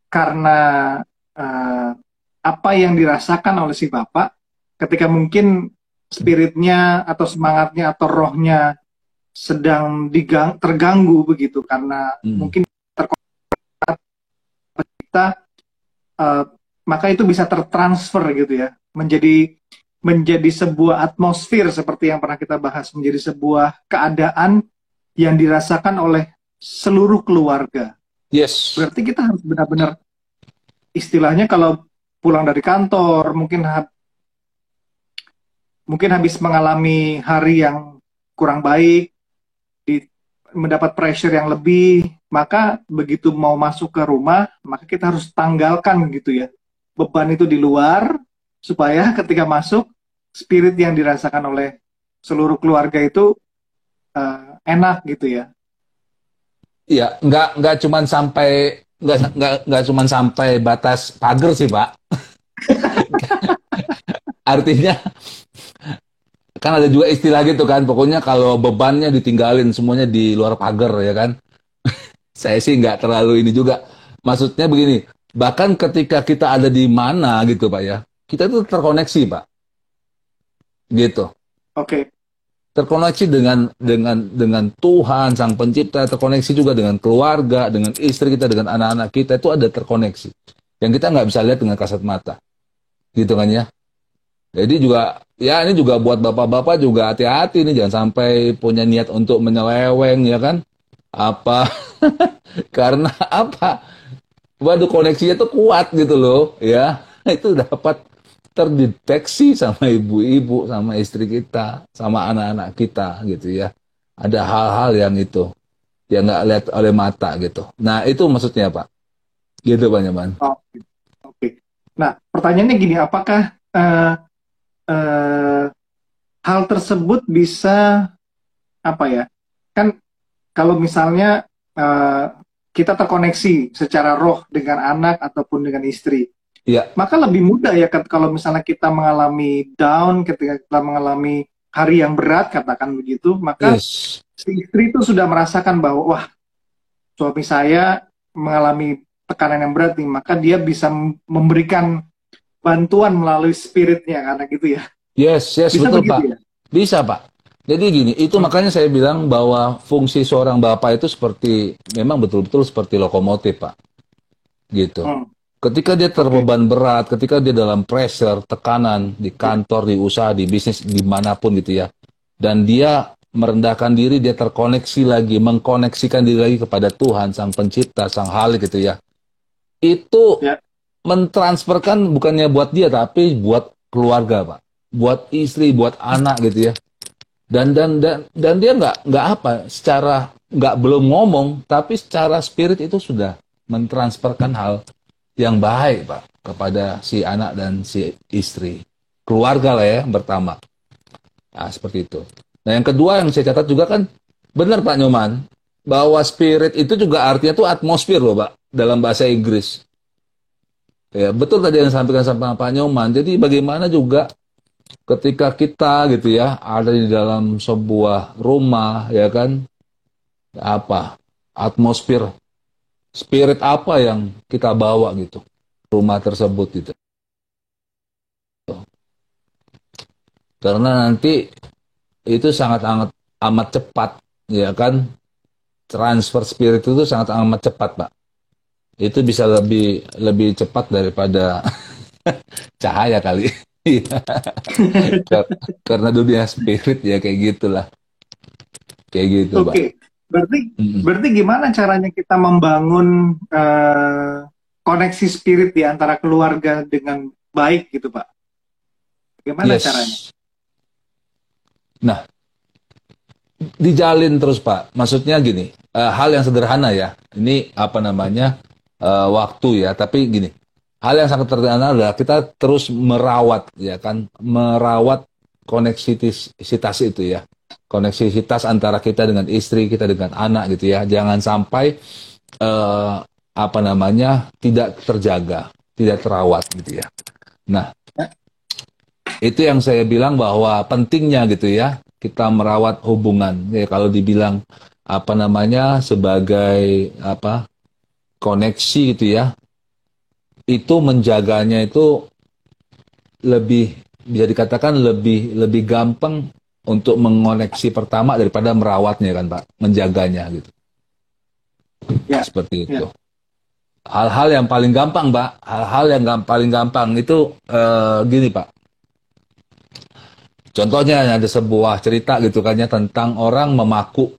karena eh, apa yang dirasakan oleh si Bapak, ketika mungkin spiritnya atau semangatnya atau rohnya sedang terganggu begitu karena Hmm. mungkin kita, eh, maka itu bisa tertransfer gitu ya, menjadi sebuah atmosfer seperti yang pernah kita bahas, menjadi sebuah keadaan yang dirasakan oleh seluruh keluarga. Yes. Berarti kita harus benar-benar, istilahnya kalau pulang dari kantor, mungkin habis mengalami hari yang kurang baik, mendapat pressure yang lebih, maka begitu mau masuk ke rumah, maka kita harus tanggalkan gitu ya, beban itu di luar, supaya ketika masuk, spirit yang dirasakan oleh seluruh keluarga itu enak gitu ya. Iya, nggak cuman sampai batas pagar sih, Pak. Artinya kan ada juga istilah gitu kan, pokoknya kalau bebannya ditinggalin semuanya di luar pagar ya kan. Saya sih nggak terlalu ini juga. Maksudnya begini, bahkan ketika kita ada di mana gitu Pak ya, kita tuh terkoneksi Pak, gitu. Oke, terkoneksi dengan Tuhan Sang Pencipta, terkoneksi juga dengan keluarga, dengan istri kita, dengan anak-anak kita, itu ada terkoneksi yang kita nggak bisa lihat dengan kasat mata, gitu kan ya. Jadi juga ya ini juga buat bapak-bapak juga hati-hati nih, jangan sampai punya niat untuk menyeleweng ya kan, apa karena apa, waduh koneksinya tuh kuat gitu loh ya, itu dapat terdeteksi sama ibu-ibu, sama istri kita, sama anak-anak kita gitu ya. Ada hal-hal yang itu yang nggak lihat oleh mata gitu. Nah itu maksudnya Pak, gitu Pak Nyoman. Oke. Oke. Nah, pertanyaannya gini, apakah eh, hal tersebut bisa apa ya? Kan kalau misalnya kita terkoneksi secara roh dengan anak ataupun dengan istri, Iya, maka lebih mudah ya kalau misalnya kita mengalami down, ketika kita mengalami hari yang berat, katakan begitu, maka yes, si istri itu sudah merasakan bahwa wah, suami saya mengalami tekanan yang berat nih, maka dia bisa memberikan bantuan melalui spiritnya, karena gitu ya. yes, Bisa betul begitu Pak. ya? Bisa Pak. Jadi gini, itu Hmm. makanya saya bilang bahwa fungsi seorang bapak itu seperti, memang betul-betul seperti lokomotif Pak. Gitu. Hmm. Ketika dia Oke. terbeban berat, ketika dia dalam pressure, tekanan di Ya. kantor, di usaha, di bisnis, dimanapun gitu ya, dan dia merendahkan diri, dia terkoneksi lagi, mengkoneksikan diri lagi kepada Tuhan, Sang Pencipta, Sang Halik gitu ya, itu Ya. mentransferkan bukannya buat dia, tapi buat keluarga, Pak. Buat istri, buat anak gitu ya. Dan dia nggak apa, secara nggak belum ngomong, tapi secara spirit itu sudah mentransferkan hal yang baik Pak kepada si anak dan si istri, keluarga lah ya yang pertama. Nah seperti itu. Nah yang kedua yang saya catat juga kan benar Pak Nyoman, bahwa spirit itu juga artinya tuh atmosfer loh Pak dalam bahasa Inggris. Ya betul tadi yang disampaikan sama Pak Nyoman. Jadi bagaimana juga ketika kita gitu ya ada di dalam sebuah rumah ya kan, apa atmosfer, spirit apa yang kita bawa gitu rumah tersebut gitu. Karena nanti itu sangat amat amat cepat ya kan, transfer spirit itu sangat amat cepat Pak. Itu bisa lebih lebih cepat daripada cahaya kali. Iya. Karena dunia spirit ya kayak gitulah, kayak gitu Pak. Oke. Berarti Mm-mm. berarti gimana caranya kita membangun koneksi spirit di antara keluarga dengan baik gitu, Pak? Gimana caranya? Yes. Nah, dijalin terus Pak. Maksudnya gini, hal yang sederhana ya. Ini apa namanya, waktu ya. Tapi gini, hal yang sangat sederhana adalah kita terus merawat ya kan, merawat koneksitas itu ya. Koneksitas antara kita dengan istri, kita dengan anak gitu ya. Jangan sampai apa namanya tidak terjaga, tidak terawat gitu ya. Nah, Ya. itu yang saya bilang bahwa pentingnya gitu ya kita merawat hubungan. Ya kalau dibilang apa namanya sebagai apa koneksi gitu ya, itu menjaganya itu lebih bisa dikatakan lebih lebih gampang untuk mengoneksi pertama daripada merawatnya kan Pak, menjaganya gitu. Ya. Seperti itu. Ya. Hal-hal yang paling gampang, Pak. Hal-hal yang paling gampang itu gini, Pak. Contohnya ada sebuah cerita gitu kan ya tentang orang memaku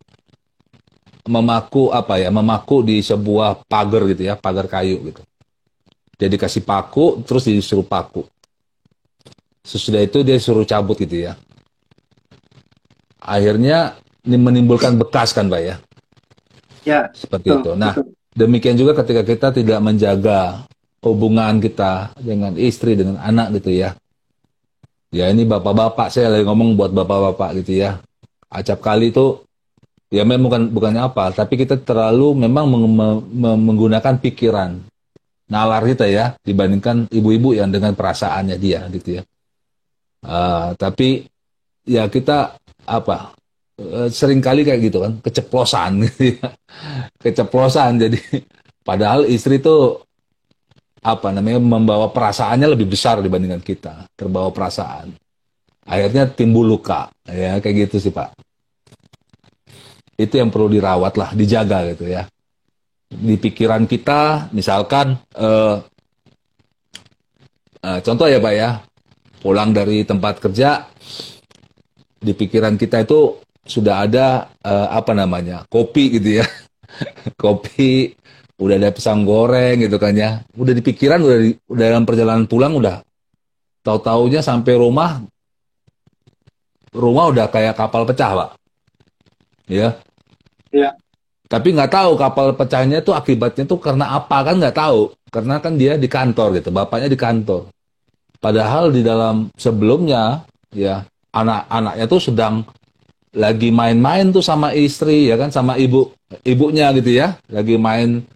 apa ya, memaku di sebuah pagar gitu ya, pagar kayu gitu. Jadi kasih paku, terus disuruh paku. Sesudah itu dia suruh cabut gitu ya. Akhirnya ini menimbulkan bekas kan, Pak ya. Ya. Seperti Betul, itu. Nah, betul. demikian juga ketika kita tidak menjaga hubungan kita dengan istri, dengan anak gitu ya. Ya ini bapak-bapak, saya lagi ngomong buat bapak-bapak gitu ya. Acap kali itu ya memang bukannya apa, tapi kita terlalu memang menggunakan pikiran nalar kita ya dibandingkan ibu-ibu yang dengan perasaannya dia gitu ya. Tapi ya kita apa seringkali kayak gitu kan keceplosan gitu ya. Keceplosan jadi padahal istri itu apa namanya membawa perasaannya lebih besar dibandingkan kita terbawa perasaan. akhirnya timbul luka, ya kayak gitu sih Pak. Itu yang perlu dirawat lah, dijaga gitu ya. Di pikiran kita, misalkan contoh ya Pak ya, pulang dari tempat kerja, di pikiran kita itu sudah ada apa namanya, kopi gitu ya. Kopi, udah ada pisang goreng gitu kan ya. Udah di pikiran, udah dalam perjalanan pulang, udah tahu-taunya sampai rumah udah kayak kapal pecah Pak. Ya, Iya. tapi nggak tahu kapal pecahnya itu akibatnya tuh karena apa, kan nggak tahu. Karena kan dia di kantor gitu, bapaknya di kantor. Padahal di dalam sebelumnya ya, anak-anaknya tuh sedang lagi main-main tuh sama istri ya kan, sama ibunya gitu ya, lagi main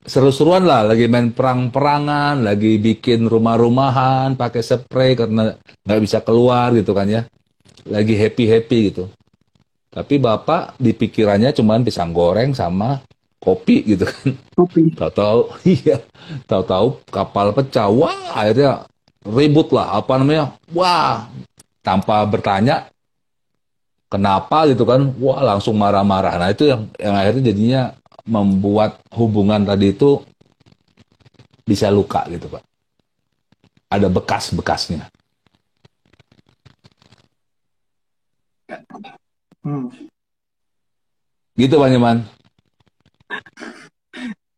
seru-seruan lah, lagi main perang-perangan, lagi bikin rumah-rumahan pakai spray karena nggak bisa keluar gitu kan ya, lagi happy-happy gitu. Tapi bapak di pikirannya cuman pisang goreng sama kopi gitu kan. Kopi. Tahu-tahu, iya, tahu-tahu kapal pecah. Wah, akhirnya ribut lah, apa namanya? Wah, tanpa bertanya kenapa gitu kan? Wah, langsung marah-marah. Nah, itu yang akhirnya jadinya membuat hubungan tadi itu bisa luka gitu, Pak. Ada bekas-bekasnya. Hmm. Gitu, Pak Nyoman.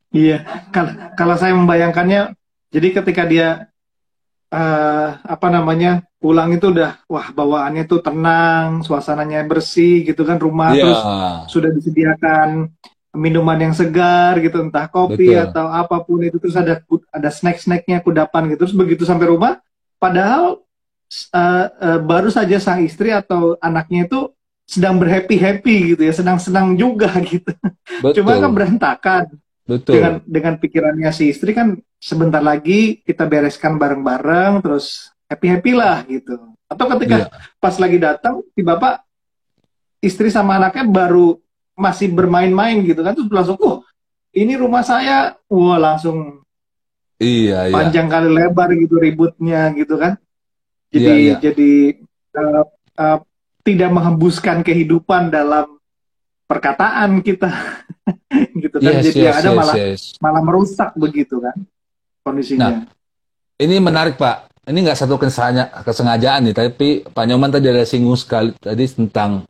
Iya, kalau saya membayangkannya, jadi ketika dia apa namanya pulang itu udah wah bawaannya tuh tenang, suasananya bersih gitu kan rumah, Iya, terus sudah disediakan minuman yang segar gitu, entah kopi betul. atau apapun itu, terus ada snack-snacknya, kudapan gitu, terus begitu sampai rumah, padahal baru saja sang istri atau anaknya itu sedang berhappy-happy gitu ya, senang-senang juga gitu. Cuma kan Betul. berantakan Betul. dengan pikirannya si istri kan sebentar lagi kita bereskan bareng-bareng terus happy-happy lah gitu. Atau ketika Iya. pas lagi datang si bapak istri sama anaknya baru masih bermain-main gitu kan terus langsung ini rumah saya wah langsung Iya, iya. panjang kali lebar gitu ributnya gitu kan. Iya, iya. Jadi uh, uh, tidak menghembuskan kehidupan dalam perkataan kita gitu kan. Yes, Jadi yang yes, ada yes, malah yes. malah merusak begitu kan Nah, kondisinya. ini menarik, Pak. Ini nggak satu kesengajaan nih, tapi Pak Nyoman tadi ada singgung sekali tadi tentang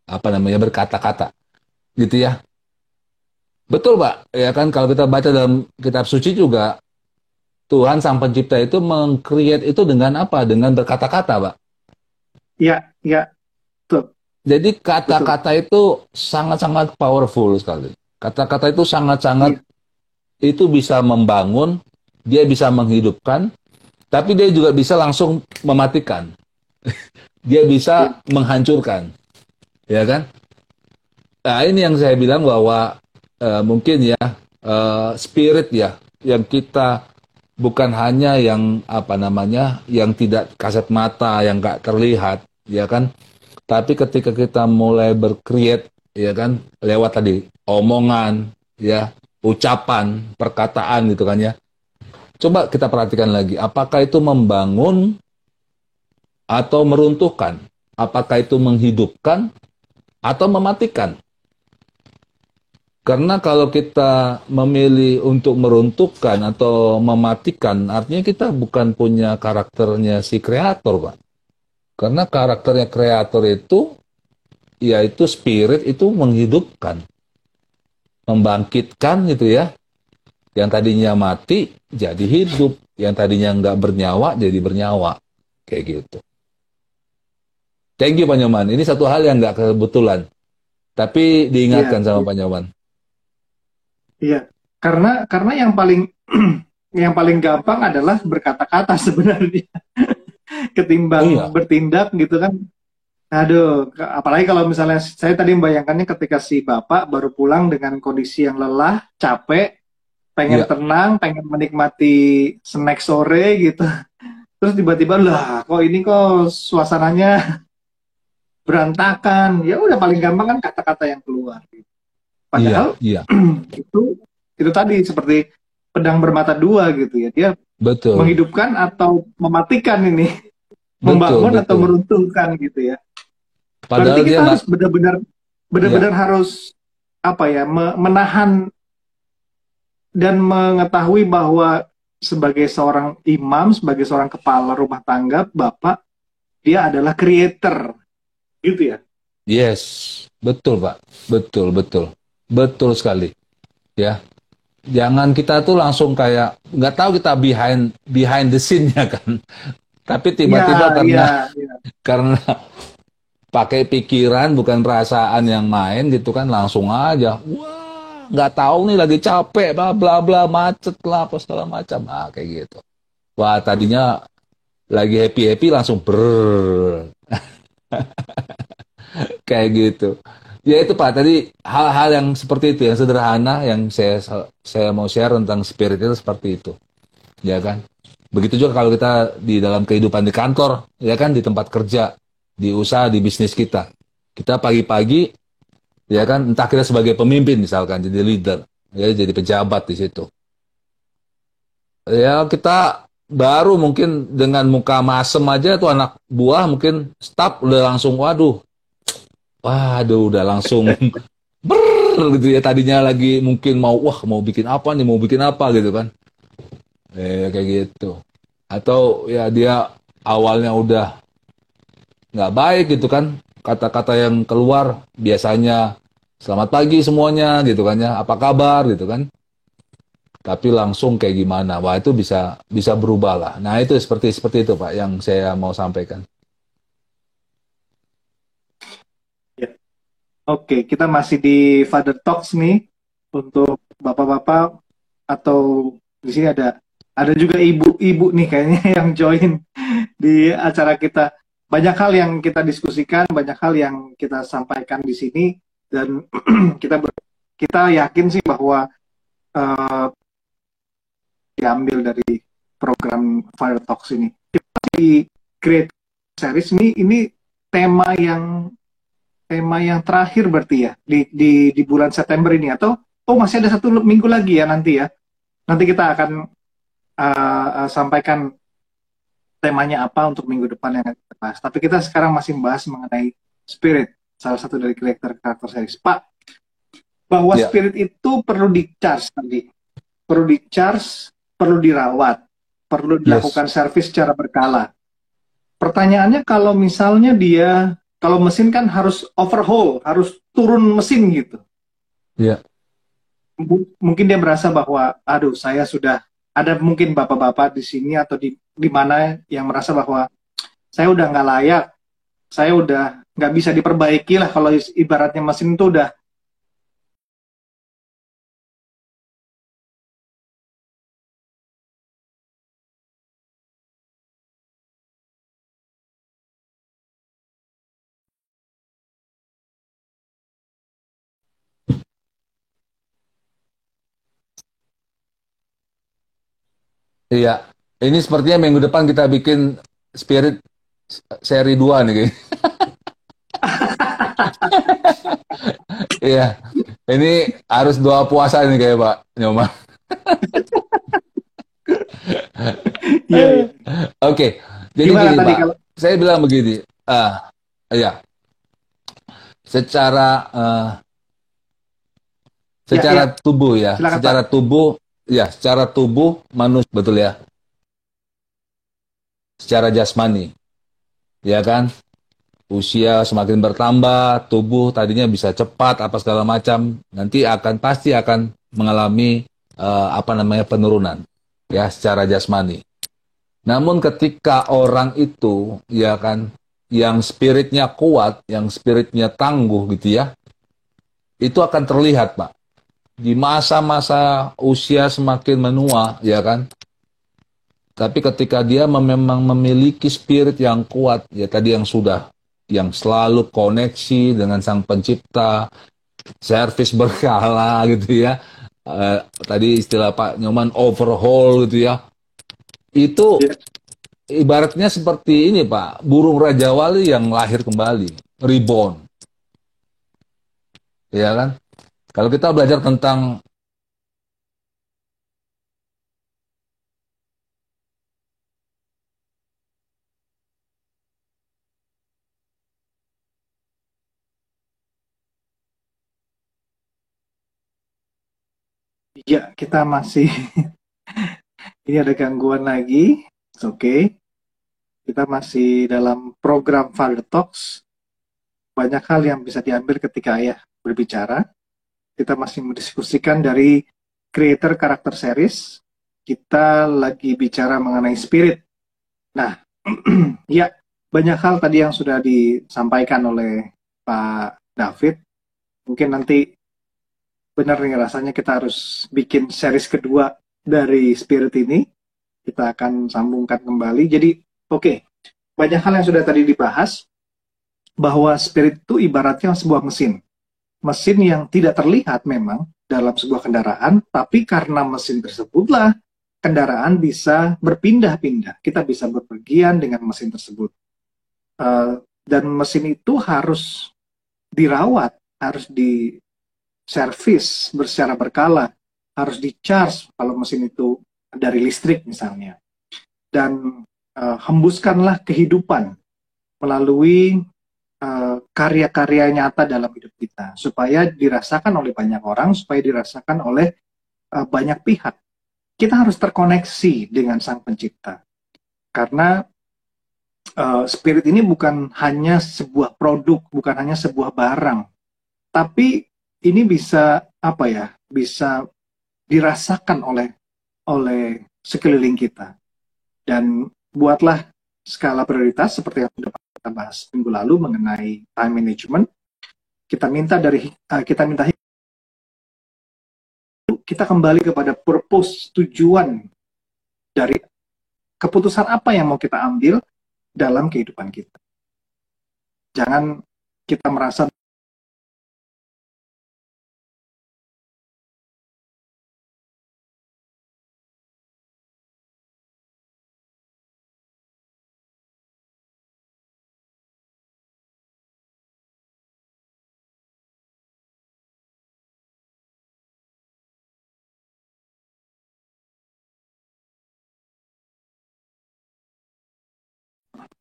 apa namanya berkata-kata, gitu ya. Betul, Pak. Ya kan kalau kita baca dalam kitab suci juga Tuhan Sang Pencipta itu meng-create itu dengan apa? Dengan berkata-kata, Pak. Iya, iya, betul, Jadi betul. kata-kata itu sangat-sangat powerful sekali. Kata-kata itu sangat-sangat Iya, itu bisa membangun, dia bisa menghidupkan, tapi dia juga bisa langsung mematikan. Dia iya, bisa menghancurkan, ya kan? Nah, ini yang saya bilang bahwa mungkin ya spirit ya yang kita bukan hanya yang apa namanya yang tidak kasat mata, yang nggak terlihat, ya kan? Tapi ketika kita mulai berkreat, ya kan, lewat tadi omongan, ya, ucapan, perkataan gitu kan ya. Coba kita perhatikan lagi, apakah itu membangun atau meruntuhkan? Apakah itu menghidupkan atau mematikan? Karena kalau kita memilih untuk meruntuhkan atau mematikan, artinya kita bukan punya karakternya si kreator, Pak. Karena karakternya kreator itu, yaitu spirit itu menghidupkan, membangkitkan gitu ya. Yang tadinya mati jadi hidup, yang tadinya nggak bernyawa jadi bernyawa, kayak gitu. Thank you Pak Nyoman. Ini satu hal yang nggak kebetulan, tapi iya, diingatkan sama iya. Pak Nyoman. Iya. Karena yang paling yang paling gampang adalah berkata-kata sebenarnya ketimbang Iya, bertindak gitu kan. Aduh, apalagi kalau misalnya saya tadi membayangkannya ketika si bapak baru pulang dengan kondisi yang lelah, capek, pengen iya, tenang, pengen menikmati snack sore gitu. Terus tiba-tiba lah, kok ini kok suasananya berantakan. Ya udah paling gampang kan kata-kata yang keluar. iya, Padahal iya, itu itu tadi seperti pedang bermata dua gitu ya. Dia betul. menghidupkan atau mematikan ini. betul, membangun atau betul. meruntuhkan gitu ya. Berarti Padahal dia kita nggak, harus benar-benar ya, benar-benar harus apa ya, menahan dan mengetahui bahwa sebagai seorang imam, sebagai seorang kepala rumah tangga, bapak, dia adalah creator, gitu ya. yes, betul Pak, betul, betul, betul sekali, ya. Jangan kita tuh langsung kayak nggak tahu kita behind behind the scene-nya kan, tapi Iya, tiba-tiba iya, karena iya. karena pakai pikiran bukan perasaan yang main gitu kan langsung aja wah nggak tahu nih lagi capek bla bla bla macet lah apa segala macam kayak gitu wah tadinya lagi happy happy langsung ber kayak gitu ya itu Pak tadi hal-hal yang seperti itu yang sederhana yang saya mau share tentang spirit itu seperti itu ya kan begitu juga kalau kita di dalam kehidupan di kantor ya kan di tempat kerja di usaha di bisnis kita pagi-pagi ya kan entah kita sebagai pemimpin misalkan jadi leader ya jadi pejabat di situ ya kita baru mungkin dengan muka masem aja tuh anak buah mungkin staff udah langsung waduh udah langsung gitu ya tadinya lagi mungkin mau bikin apa nih mau bikin apa gitu kan kayak gitu atau ya dia awalnya udah nggak baik gitu kan kata-kata yang keluar biasanya selamat pagi semuanya gitu kan ya apa kabar gitu kan tapi langsung kayak gimana wah itu bisa bisa berubah lah nah itu seperti seperti itu Pak yang saya mau sampaikan. Ya. Oke, kita masih di Father Talks nih untuk bapak-bapak atau di sini ada juga ibu-ibu nih kayaknya yang join di acara kita. Banyak hal yang kita diskusikan, banyak hal yang kita sampaikan di sini dan kita kita yakin sih bahwa uh, diambil dari program Fire Talks ini. Di Create Series ini tema yang terakhir berarti ya di bulan September ini atau masih ada 1 minggu lagi ya nanti ya. Nanti kita akan sampaikan temanya apa untuk minggu depan yang akan kita bahas. Tapi kita sekarang masih membahas mengenai spirit, salah satu dari karakter series. Pak, bahwa Ya, spirit itu perlu di-charge tadi. Perlu di-charge, perlu dirawat, perlu yes, dilakukan servis secara berkala. Pertanyaannya kalau misalnya kalau mesin kan harus overhaul, harus turun mesin gitu. ya, Mungkin dia merasa bahwa, aduh, saya sudah ada mungkin bapak-bapak di sini atau di mana yang merasa bahwa saya udah nggak layak, saya udah nggak bisa diperbaiki lah kalau ibaratnya mesin itu udah. iya. Ini sepertinya minggu depan kita bikin Spirit seri 2 nih kayaknya. Iya. Ini harus doa puasa nih kayak Pak Nyoman. Iya, iya. Oke. Jadi Gimana gini tadi Pak. kalau Saya bilang begini. Ya, secara eh, ya, ya, secara tubuh ya, silakan Pak. secara tubuh manusia betul ya, secara jasmani, ya kan, usia semakin bertambah, tubuh tadinya bisa cepat apa segala macam, nanti pasti akan mengalami apa namanya penurunan, ya secara jasmani. Namun ketika orang itu, ya kan, yang spiritnya kuat, yang spiritnya tangguh gitu ya, itu akan terlihat Pak di masa-masa usia semakin menua, ya kan. Tapi ketika dia memang memiliki spirit yang kuat, ya tadi yang selalu koneksi dengan Sang Pencipta, servis berkala gitu ya. Tadi istilah Pak Nyoman overhaul gitu ya. Itu Ya, ibaratnya seperti ini Pak, burung Raja Wali yang lahir kembali, reborn, ya kan. Kalau kita belajar tentang Ya, kita masih ini ada gangguan lagi. Oke. Kita masih dalam program Father Talks. Banyak hal yang bisa diambil ketika ayah berbicara. Kita masih mendiskusikan dari creator karakter series. Kita lagi bicara mengenai spirit. Nah, ya, banyak hal tadi yang sudah disampaikan oleh Pak David. Mungkin nanti benar nih rasanya kita harus bikin series kedua dari spirit ini. Kita akan sambungkan kembali. Jadi, oke, banyak hal yang sudah tadi dibahas, bahwa spirit itu ibaratnya sebuah mesin. Mesin yang tidak terlihat memang dalam sebuah kendaraan, tapi karena mesin tersebutlah kendaraan bisa berpindah-pindah. Kita bisa berpergian dengan mesin tersebut. Dan mesin itu harus dirawat, harus diservis secara berkala, harus di-charge kalau mesin itu dari listrik misalnya. Dan hembuskanlah kehidupan melalui karya-karya nyata dalam hidup kita, supaya dirasakan oleh banyak orang, supaya dirasakan oleh banyak pihak. Kita harus terkoneksi dengan Sang Pencipta, karena spirit ini bukan hanya sebuah produk, bukan hanya sebuah barang, tapi ini bisa apa ya, bisa dirasakan oleh sekeliling kita. Dan buatlah skala prioritas seperti yang sudah kita bahas minggu lalu mengenai time management. Kita minta kita kembali kepada purpose, tujuan dari keputusan apa yang mau kita ambil dalam kehidupan kita. Jangan kita merasa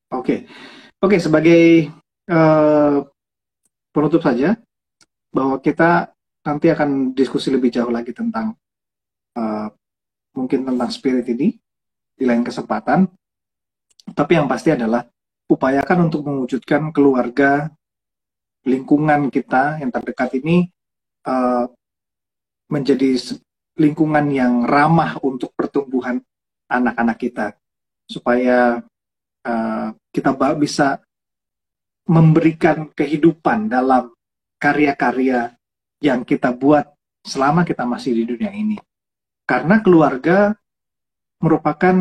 oke, sebagai penutup saja, bahwa kita nanti akan diskusi lebih jauh lagi tentang mungkin tentang spirit ini di lain kesempatan. Tapi yang pasti adalah upayakan untuk mewujudkan keluarga, lingkungan kita yang terdekat ini menjadi lingkungan yang ramah untuk pertumbuhan anak-anak kita, supaya kita bisa memberikan kehidupan dalam karya-karya yang kita buat selama kita masih di dunia ini. Karena keluarga merupakan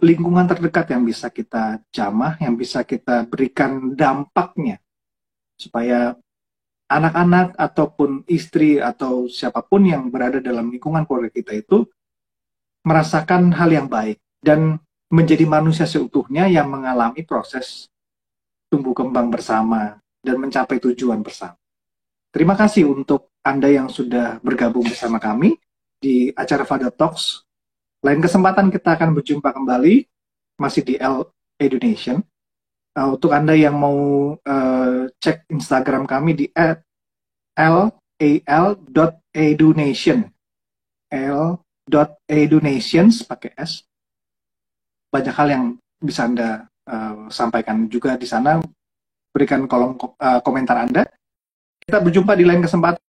lingkungan terdekat yang bisa kita jamah, yang bisa kita berikan dampaknya, supaya anak-anak ataupun istri atau siapapun yang berada dalam lingkungan keluarga kita itu merasakan hal yang baik dan menjadi manusia seutuhnya yang mengalami proses tumbuh kembang bersama dan mencapai tujuan bersama. Terima kasih untuk Anda yang sudah bergabung bersama kami di acara Father Talks. Lain kesempatan kita akan berjumpa kembali, masih di @edunation. Untuk Anda yang mau cek Instagram kami di @al.edunation, l.edunations pakai S. Banyak hal yang bisa Anda sampaikan juga di sana, berikan kolom komentar Anda. Kita berjumpa di lain kesempatan.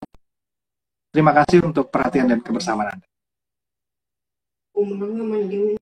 Terima kasih untuk perhatian dan kebersamaan Anda.